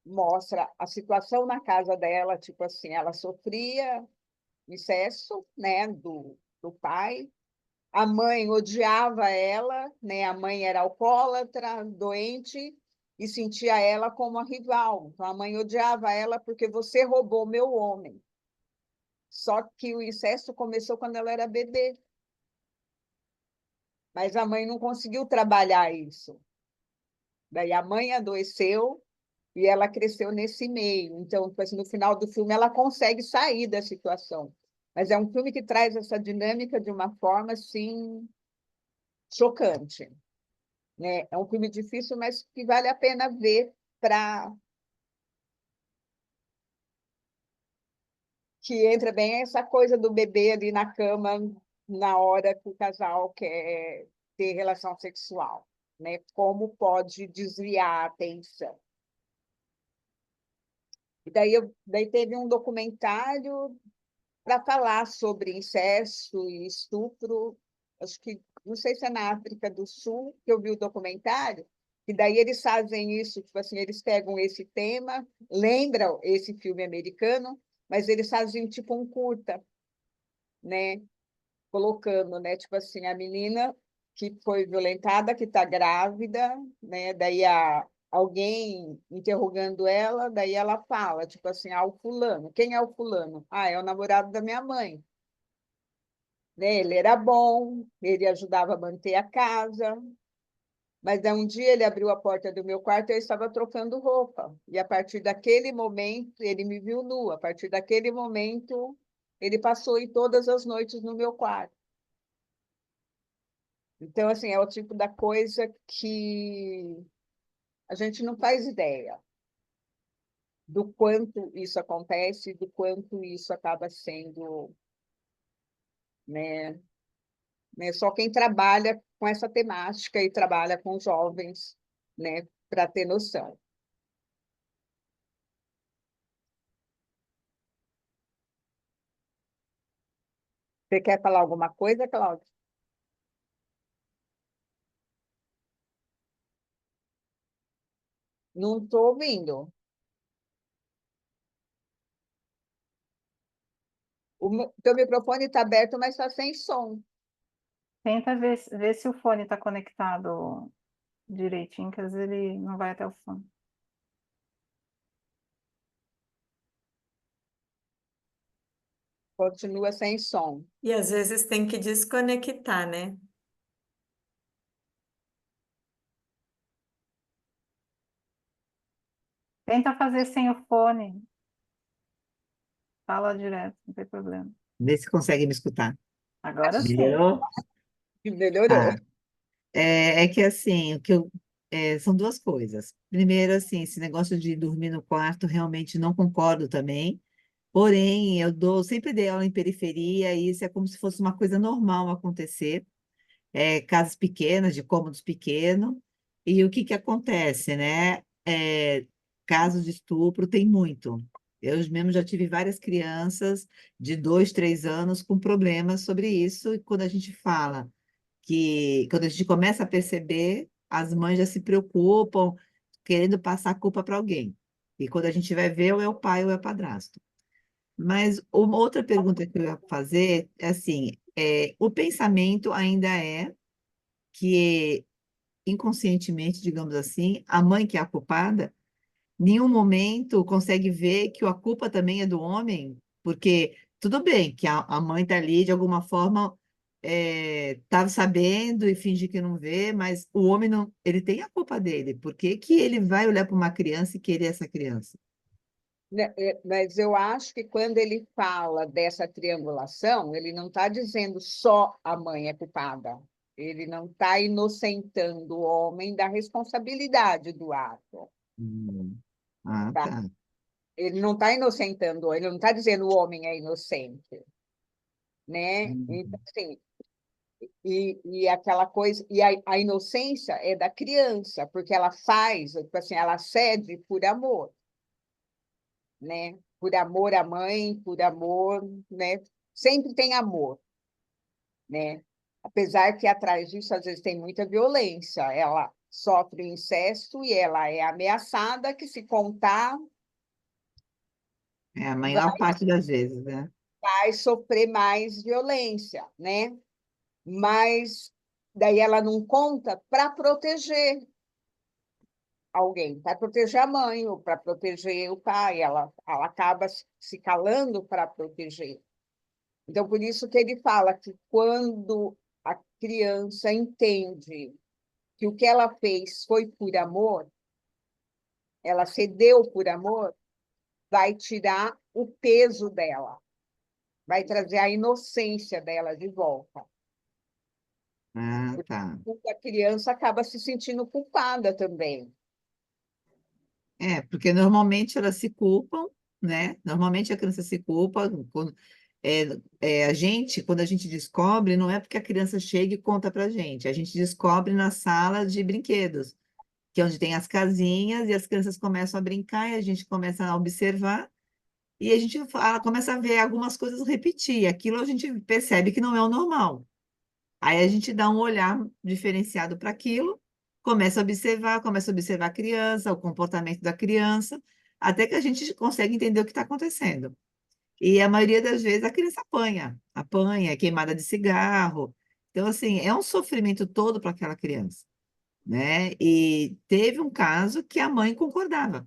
Speaker 2: mostra a situação na casa dela, tipo assim, ela sofria incesto, né, do pai. A mãe odiava ela, né? A mãe era alcoólatra, doente, e sentia ela como a rival. Então, a mãe odiava ela porque você roubou meu homem. Só que o incesto começou quando ela era bebê. Mas a mãe não conseguiu trabalhar isso. Daí a mãe adoeceu e ela cresceu nesse meio. Então, tipo assim, no final do filme, ela consegue sair da situação. Mas é um filme que traz essa dinâmica de uma forma assim chocante. Né? É um filme difícil, mas que vale a pena ver para que entra bem essa coisa do bebê ali na cama na hora que o casal quer ter relação sexual, né? Como pode desviar a atenção. E daí teve um documentário para falar sobre incesto e estupro, acho que, não sei se é na África do Sul, que eu vi o documentário, e daí eles fazem isso, tipo assim, eles pegam esse tema, lembram esse filme americano, mas eles fazem tipo um curta, né? Colocando, né? Tipo assim, a menina que foi violentada, que está grávida, né? Daí alguém interrogando ela, daí ela fala, tipo assim, o fulano. Quem é o fulano? Ah, é o namorado da minha mãe. Né? Ele era bom, ele ajudava a manter a casa, Mas um dia ele abriu a porta do meu quarto e eu estava trocando roupa. E a partir daquele momento, ele me viu nua. A partir daquele momento, ele passou a ir todas as noites no meu quarto. Então, assim, é o tipo da coisa que a gente não faz ideia do quanto isso acontece, do quanto isso acaba sendo, né, só quem trabalha com essa temática e trabalha com jovens, né, para ter noção. Você quer falar alguma coisa, Cláudia? Não estou ouvindo. O teu microfone está aberto, mas está sem som.
Speaker 1: Tenta ver se o fone está conectado direitinho, que às vezes ele não vai até o fone.
Speaker 2: Continua sem som.
Speaker 3: E às vezes tem que desconectar, né?
Speaker 1: Tenta fazer sem o fone. Fala direto, não tem problema.
Speaker 6: Vê se consegue me escutar.
Speaker 1: Agora sim.
Speaker 6: Melhorou?
Speaker 2: Melhorou.
Speaker 6: Tá. É que assim, são duas coisas. Primeiro, assim, esse negócio de dormir no quarto, realmente não concordo também. Porém, sempre dei aula em periferia e isso é como se fosse uma coisa normal acontecer. Casas pequenas, de cômodos pequenos. E o que que acontece, né? Casos de estupro tem muito. Eu mesmo já tive várias crianças de 2, 3 anos com problemas sobre isso, e quando a gente fala quando a gente começa a perceber, as mães já se preocupam, querendo passar a culpa para alguém. E quando a gente vai ver, ou é o pai ou é o padrasto. Mas uma outra pergunta que eu ia fazer é assim, o pensamento ainda é que inconscientemente, digamos assim, a mãe que é a culpada, nenhum momento consegue ver que a culpa também é do homem, porque tudo bem que a mãe está ali de alguma forma tá sabendo e finge que não vê, mas o homem não, ele tem a culpa dele. Por que que ele vai olhar para uma criança e querer essa criança?
Speaker 2: Mas eu acho que quando ele fala dessa triangulação, ele não está dizendo só a mãe é culpada. Ele não está inocentando o homem da responsabilidade do ato.
Speaker 6: Ah,
Speaker 2: Tá?
Speaker 6: tá.
Speaker 2: Ele não está inocentando, ele não está dizendo o homem é inocente, né? Então,
Speaker 6: Hum.
Speaker 2: assim, e aquela coisa, e a inocência é da criança, porque ela faz, tipo assim, ela cede por amor, né? Por amor à mãe, por amor, né? Sempre tem amor, né? Apesar que atrás disso às vezes tem muita violência. Ela sofre incesto e ela é ameaçada que se contar
Speaker 6: É a maior
Speaker 2: vai,
Speaker 6: parte das vezes, né?
Speaker 2: vai sofrer mais violência, né? Mas daí ela não conta para proteger alguém, para proteger a mãe ou para proteger o pai, ela acaba se calando para proteger. Então, por isso que ele fala que quando a criança entende que o que ela fez foi por amor, ela cedeu por amor, vai tirar o peso dela, vai trazer a inocência dela de volta.
Speaker 6: Ah, tá.
Speaker 2: Porque a criança acaba se sentindo culpada também.
Speaker 6: Porque normalmente elas se culpam, né? Normalmente a criança se culpa. Quando a gente descobre, não é porque a criança chega e conta pra gente. A gente descobre na sala de brinquedos, que é onde tem as casinhas, e as crianças começam a brincar, e a gente começa a observar, e a gente começa a ver algumas coisas repetir. Aquilo a gente percebe que não é o normal. Aí a gente dá um olhar diferenciado para aquilo, começa a observar a criança, o comportamento da criança, até que a gente consegue entender o que está acontecendo. E a maioria das vezes a criança apanha, é queimada de cigarro. Então, assim, é um sofrimento todo para aquela criança, né? E teve um caso que a mãe concordava.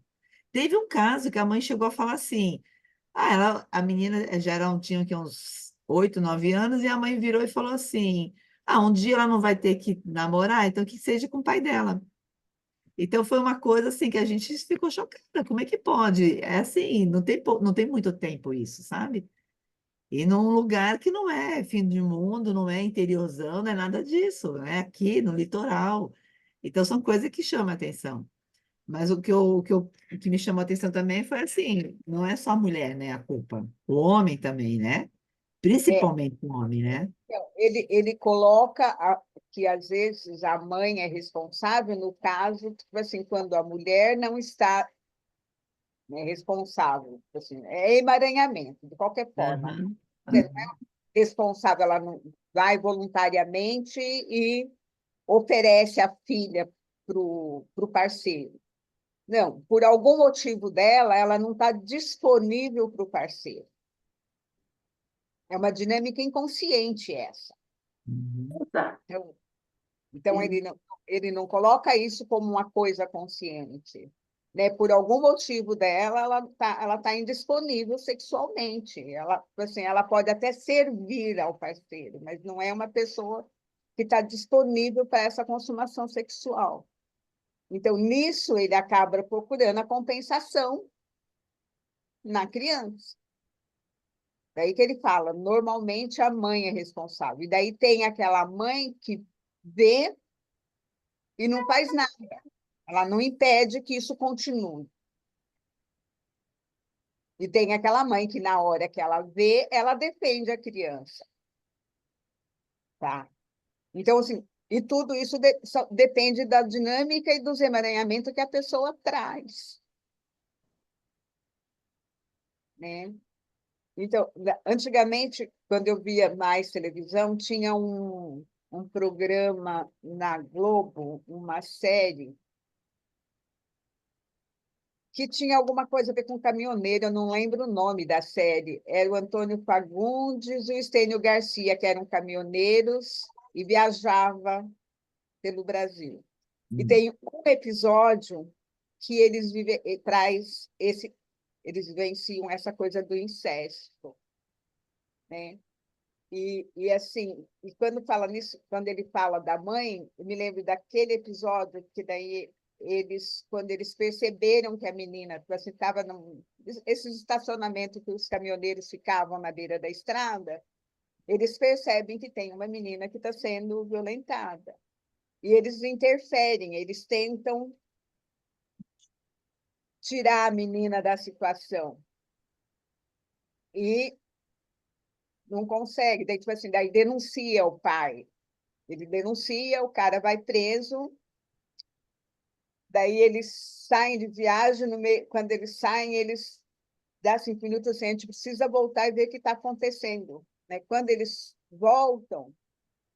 Speaker 6: Teve um caso que a mãe chegou a falar assim: a menina tinha aqui uns 8, 9 anos, e a mãe virou e falou assim: um dia ela não vai ter que namorar, então que seja com o pai dela. Então foi uma coisa assim que a gente ficou chocada. Como é que pode? É assim, não tem muito tempo isso, sabe? E num lugar que não é fim do mundo, não é interiorzão, não é nada disso, é aqui no litoral. Então são coisas que chamam a atenção. Mas o que me chamou a atenção também foi assim, não é só a mulher, né, a culpa. O homem também, né?
Speaker 2: É,
Speaker 6: Principalmente o homem, né?
Speaker 2: então, ele coloca que às vezes a mãe é responsável no caso, tipo assim, quando a mulher não está, né, responsável, tipo assim, é emaranhamento, de qualquer forma.
Speaker 6: Aham,
Speaker 2: Você não
Speaker 6: aham.
Speaker 2: é responsável, ela não vai voluntariamente e oferece a filha para o parceiro. Não, por algum motivo dela, ela não está disponível para o parceiro. É uma dinâmica inconsciente essa.
Speaker 6: Uhum.
Speaker 5: Exato.
Speaker 2: Então ele não coloca isso como uma coisa consciente. Né? Por algum motivo dela, ela tá indisponível sexualmente. Ela, assim, ela pode até servir ao parceiro, mas não é uma pessoa que está disponível para essa consumação sexual. Então, nisso, ele acaba procurando a compensação na criança. Daí que ele fala, normalmente a mãe é responsável. E daí tem aquela mãe que vê e não faz nada. Ela não impede que isso continue. E tem aquela mãe que, na hora que ela vê, ela defende a criança. Tá? Então, assim, e tudo isso depende da dinâmica e dos emaranhamentos que a pessoa traz. Né? Então, antigamente, quando eu via mais televisão, tinha um programa na Globo, uma série, que tinha alguma coisa a ver com caminhoneiro, eu não lembro o nome da série. Era o Antônio Fagundes e o Estênio Garcia, que eram caminhoneiros e viajava pelo Brasil. E
Speaker 6: Uhum.
Speaker 2: tem um episódio que eles vivenciam essa coisa do incesto, né? E quando fala nisso, quando ele fala da mãe, eu me lembro daquele episódio que daí quando eles perceberam que a menina, tipo assim, estava esses estacionamentos que os caminhoneiros ficavam na beira da estrada, eles percebem que tem uma menina que está sendo violentada. E eles interferem, eles tentam tirar a menina da situação. E não consegue. Daí, tipo assim, daí denuncia o pai. Ele denuncia, o cara vai preso. Daí eles saem de viagem, quando eles saem, eles dá 5 minutos assim, a gente precisa voltar e ver o que está acontecendo. Né? Quando eles voltam,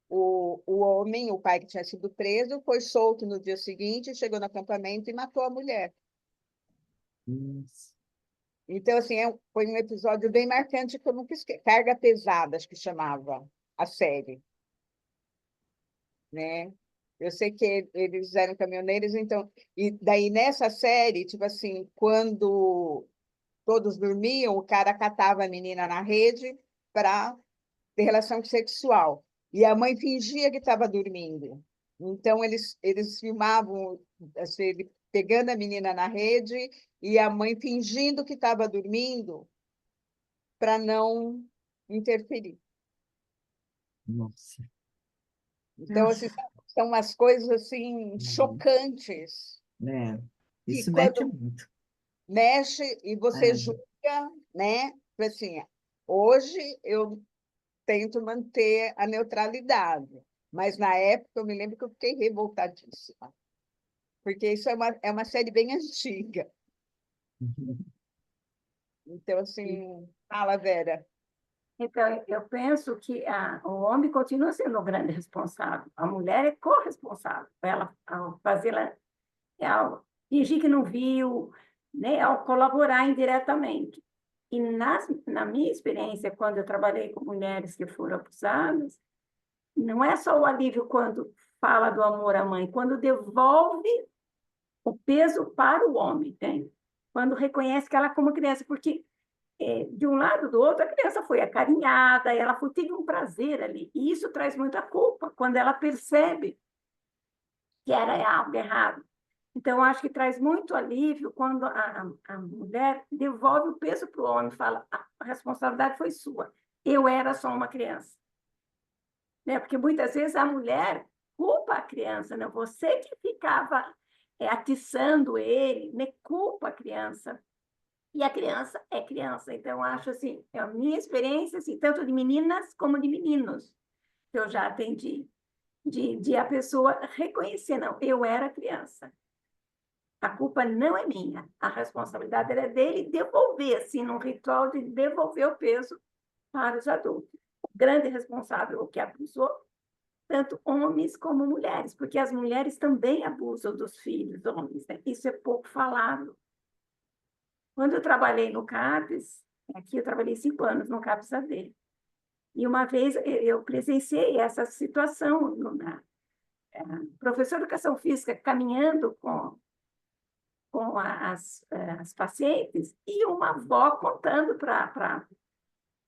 Speaker 2: o homem, o pai que tinha sido preso, foi solto no dia seguinte, chegou no acampamento e matou a mulher.
Speaker 6: Isso.
Speaker 2: Então, assim, foi um episódio bem marcante que eu nunca esqueci. Carga Pesada, acho que chamava a série. Né? Eu sei que eles eram caminhoneiros, então... E daí, nessa série, tipo assim, quando todos dormiam, o cara catava a menina na rede para ter relação sexual. E a mãe fingia que estava dormindo. Então, eles filmavam assim, ele pegando a menina na rede e a mãe fingindo que estava dormindo para não interferir.
Speaker 6: Nossa.
Speaker 2: Então, assim,
Speaker 4: Nossa.
Speaker 2: são umas coisas assim
Speaker 6: Uhum.
Speaker 2: chocantes
Speaker 6: É,
Speaker 2: que
Speaker 6: isso mexe
Speaker 2: quando
Speaker 6: muito.
Speaker 2: mexe e você
Speaker 6: É.
Speaker 2: julga, né? Assim, hoje eu tento manter a neutralidade, mas na época eu me lembro que eu fiquei revoltadíssima, porque isso é uma série bem antiga. Então, assim, fala, Vera.
Speaker 5: Então, eu penso que o homem continua sendo o grande responsável. A mulher é corresponsável. Ela, ao fazê-la, ao fingir que não viu, né, ao colaborar indiretamente. E na minha experiência, quando eu trabalhei com mulheres que foram abusadas, não é só o alívio quando fala do amor à mãe, quando devolve o peso para o homem, tem? Quando reconhece que ela é como criança, porque de um lado ou do outro, a criança foi acarinhada, ela teve um prazer ali. E isso traz muita culpa, quando ela percebe que era algo errado. Então, acho que traz muito alívio quando a mulher devolve o peso para o homem, fala, a responsabilidade foi sua, eu era só uma criança. Né? Porque muitas vezes a mulher culpa a criança, né? Você que ficava atiçando ele, né? Culpa a criança. E a criança é criança. Então, acho assim, é a minha experiência, assim, tanto de meninas como de meninos, que eu já atendi, de a pessoa reconhecer, não, eu era criança. A culpa não é minha, a responsabilidade é dele devolver, assim, num ritual de devolver o peso para os adultos. O grande responsável, o que abusou, tanto homens como mulheres, porque as mulheres também abusam dos filhos homens, né? Isso é pouco falado. Quando eu trabalhei no CAPES, aqui eu trabalhei 5 anos no CAPES AD, e uma vez eu presenciei essa situação, professor de educação física caminhando com as pacientes, e uma avó contando para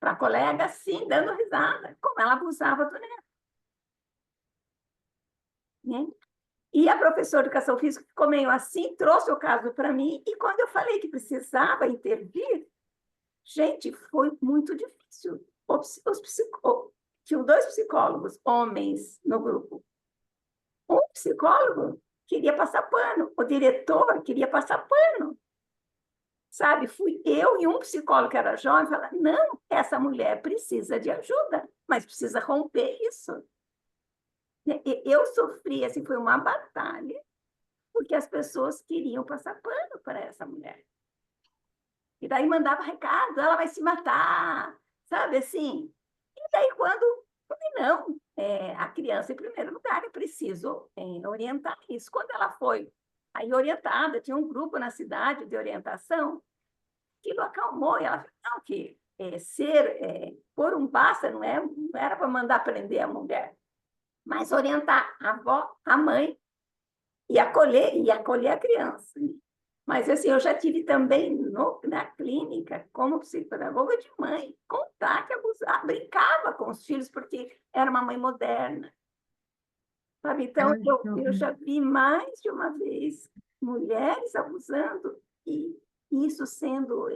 Speaker 5: a colega, assim, dando risada, como ela abusava do neto. Né? E a professora de educação física ficou meio assim, trouxe o caso para mim, e quando eu falei que precisava intervir, gente, foi muito difícil. Tinham 2 psicólogos, homens, no grupo. Um psicólogo queria passar pano, o diretor queria passar pano. Sabe, fui eu e um psicólogo que era jovem falar, não, essa mulher precisa de ajuda, mas precisa romper isso. Eu sofri, assim, foi uma batalha, porque as pessoas queriam passar pano para essa mulher. E daí mandava recado, ela vai se matar, sabe assim? E daí falei, não, a criança em primeiro lugar, eu preciso orientar isso. Quando ela foi aí orientada, tinha um grupo na cidade de orientação, aquilo acalmou, e ela falou, não, que pôr um basta não era para mandar prender a mulher, mas orientar a avó, a mãe, e acolher a criança. Mas, assim, eu já tive também na clínica, como psicopedagoga de mãe, contar que abusava, brincava com os filhos, porque era uma mãe moderna. Sabe? Então, eu já vi mais de uma vez mulheres abusando e isso sendo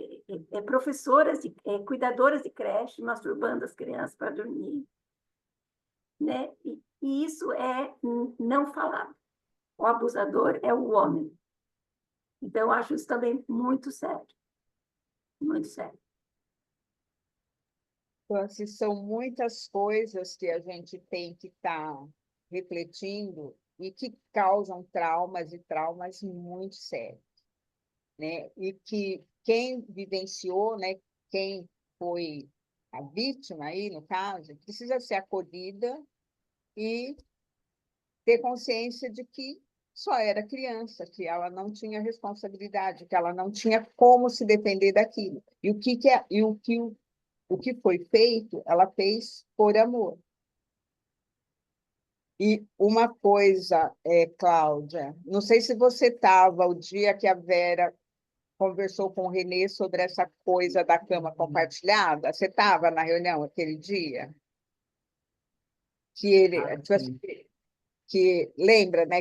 Speaker 5: professoras, cuidadoras de creche, masturbando as crianças para dormir. Né? E isso é não falado. O abusador é o homem. Então, eu acho isso também muito sério. Muito sério.
Speaker 2: Então, assim, são muitas coisas que a gente tem que estar refletindo e que causam traumas e traumas muito sérios, né? E que quem vivenciou, né, quem foi a vítima aí, no caso, precisa ser acolhida e ter consciência de que só era criança, que ela não tinha responsabilidade, que ela não tinha como se defender daquilo. E o que foi feito, ela fez por amor. E uma coisa, Cláudia, não sei se você estava o dia que a Vera conversou com o Renê sobre essa coisa da cama compartilhada. Você estava na reunião aquele dia? Que ele, tipo assim, que lembra, né,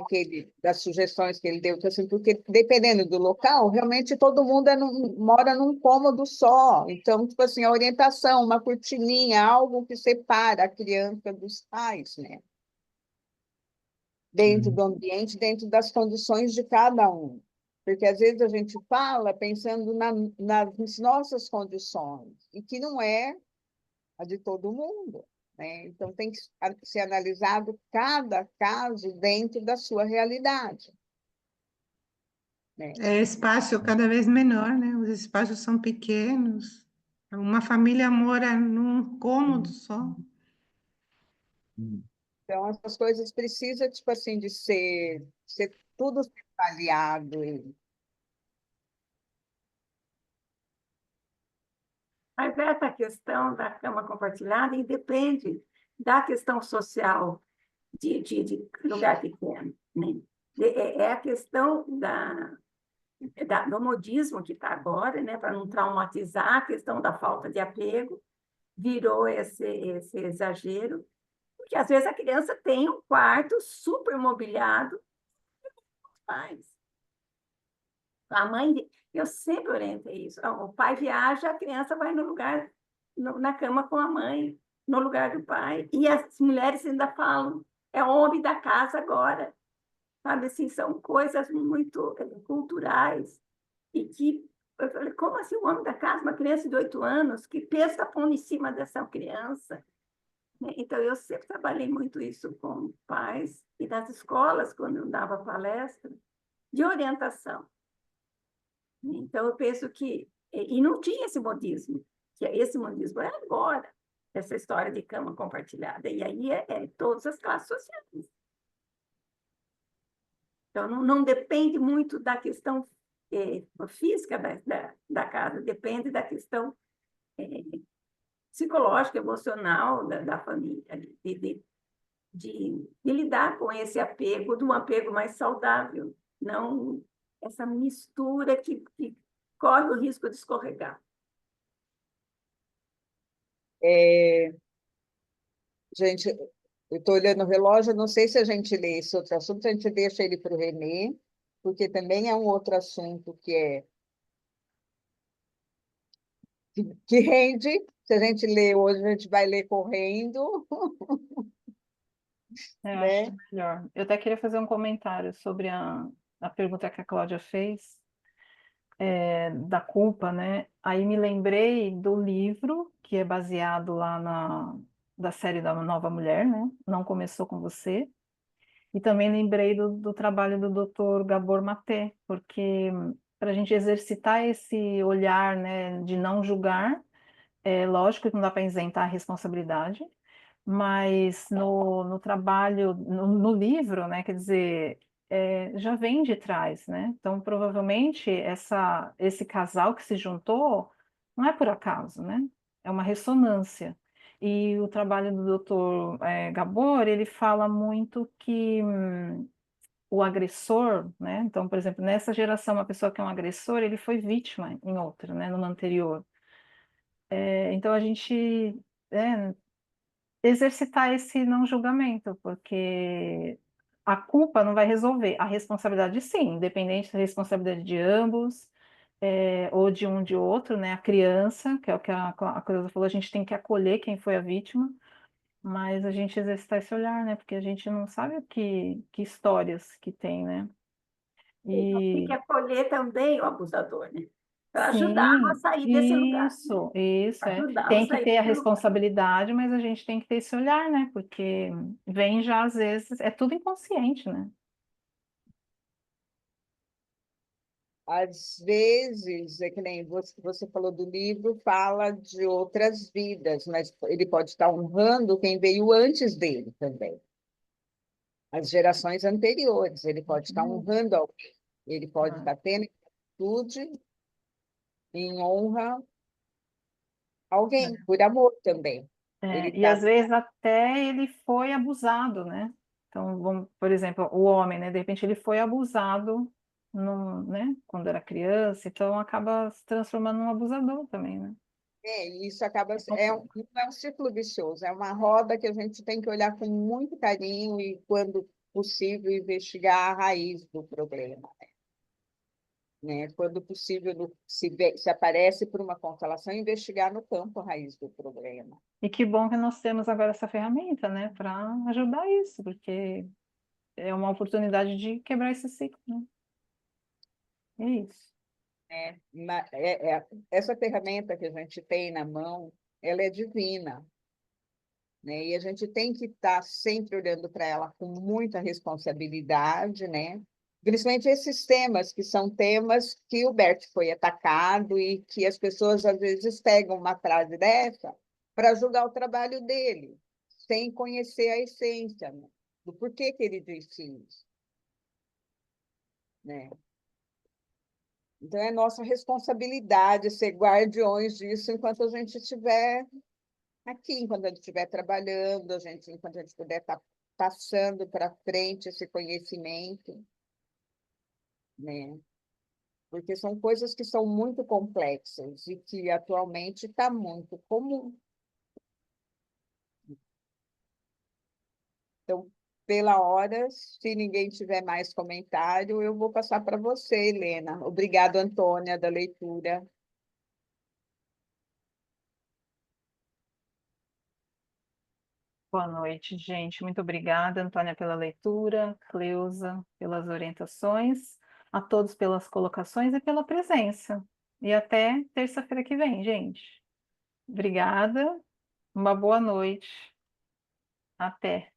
Speaker 2: das sugestões que ele deu, tipo assim, porque dependendo do local, realmente todo mundo mora num cômodo só. Então, tipo assim, a orientação, uma cortininha, algo que separa a criança dos pais, né? Dentro do ambiente, dentro das condições de cada um. Porque às vezes a gente fala pensando nas nossas condições, e que não é a de todo mundo. Né? Então, tem que ser analisado cada caso dentro da sua realidade. Né?
Speaker 4: É espaço cada vez menor, né? Os espaços são pequenos. Uma família mora num cômodo só.
Speaker 2: Então, essas coisas precisam, tipo assim, de ser tudo avaliado.
Speaker 5: Mas essa questão da cama compartilhada independe da questão social de lugar pequeno. Né? É a questão do modismo que está agora, né, para não traumatizar a questão da falta de apego, virou esse exagero, porque às vezes a criança tem um quarto super mobiliado, pais. A mãe, eu sempre orientei isso. O pai viaja, a criança vai no lugar, na cama com a mãe, no lugar do pai. E as mulheres ainda falam, é homem da casa agora. Sabe assim, são coisas muito culturais. E que, eu falei, como assim o homem da casa, uma criança de 8 anos, que peso está pondo em cima dessa criança? Né? Então, eu sempre trabalhei muito isso com pais e nas escolas, quando eu dava palestra, de orientação. Então, eu penso que... E não tinha esse modismo, que esse modismo é agora, essa história de cama compartilhada. E aí é todas as classes sociais. Então, não depende muito da questão física da casa, depende da questão psicológica, emocional da família, de lidar com esse apego, de um apego mais saudável, não essa mistura que corre o risco de escorregar.
Speaker 2: Gente, eu estou olhando o relógio, não sei se a gente lê esse outro assunto, a gente deixa ele para o Renê, porque também é um outro assunto que rende. Se a gente lê hoje, a gente vai ler correndo,
Speaker 1: Eu
Speaker 2: né?
Speaker 1: acho melhor. Eu até queria fazer um comentário sobre a pergunta que a Cláudia fez, da culpa, né? Aí me lembrei do livro, que é baseado lá da série da Nova Mulher, né? Não Começou com Você. E também lembrei do trabalho do Dr. Gabor Maté, porque para a gente exercitar esse olhar, né, de não julgar, é lógico que não dá para isentar a responsabilidade, mas no trabalho, no livro, né, quer dizer, já vem de trás, né? Então, provavelmente, esse casal que se juntou não é por acaso, né? É uma ressonância. E o trabalho do doutor Gabor, ele fala muito que o agressor, né? Então, por exemplo, nessa geração, uma pessoa que é um agressor, ele foi vítima em outra, né? Numa anterior. Então, a gente exercitar esse não julgamento, porque a culpa não vai resolver, a responsabilidade sim, independente da responsabilidade de ambos, ou de um de outro, né? A criança, que é o que a Creuza falou, a gente tem que acolher quem foi a vítima, mas a gente exercitar esse olhar, né? Porque a gente não sabe que histórias que tem, né?
Speaker 5: Tem que
Speaker 1: E
Speaker 5: acolher também o abusador, né? Para ajudá-lo a
Speaker 1: sim,
Speaker 5: sair desse lugar, né?
Speaker 1: isso,
Speaker 5: Ajudá-lo a
Speaker 1: tem que
Speaker 5: sair
Speaker 1: ter a
Speaker 5: desse lugar.
Speaker 1: responsabilidade, mas a gente tem que ter esse olhar, né? Porque vem já às vezes, é tudo inconsciente, né?
Speaker 2: Às vezes, é que nem você falou do livro, fala de outras vidas, mas ele pode estar honrando quem veio antes dele também. As gerações anteriores, ele pode estar honrando alguém, ele pode
Speaker 1: Ah,
Speaker 2: estar tendo atitude em honra a alguém, por amor também. Ele
Speaker 1: e às
Speaker 2: está...
Speaker 1: vezes até ele foi abusado, né? Então, vamos, por exemplo, o homem, né? De repente ele foi abusado né? Quando era criança, então acaba se transformando num abusador também, né?
Speaker 2: Isso acaba... não é um círculo vicioso, é uma roda que a gente tem que olhar com muito carinho e, quando possível, investigar a raiz do problema. Né? Quando possível, se aparece por uma constelação, investigar no campo a raiz do problema.
Speaker 1: E que bom que nós temos agora essa ferramenta, né? Para ajudar isso, porque é uma oportunidade de quebrar esse ciclo, né? É isso.
Speaker 2: Essa ferramenta que a gente tem na mão, ela é divina, né? E a gente tem que estar sempre olhando para ela com muita responsabilidade, né? Principalmente esses temas, que são temas que o Bert foi atacado e que as pessoas, às vezes, pegam uma frase dessa para julgar o trabalho dele, sem conhecer a essência, né? Do porquê que ele disse isso, né? Então, é nossa responsabilidade ser guardiões disso enquanto a gente estiver aqui, enquanto a gente estiver trabalhando, enquanto a gente puder estar passando para frente esse conhecimento, né? porque são coisas que são muito complexas e que atualmente está muito comum. Então, pela hora, se ninguém tiver mais comentário, eu vou passar para você, Helena. Obrigada, Antônia, da leitura.
Speaker 1: Boa noite, gente. Muito obrigada, Antônia, pela leitura, Cleusa, pelas orientações, a todos pelas colocações e pela presença. E até terça-feira que vem, gente. Obrigada, uma boa noite. Até.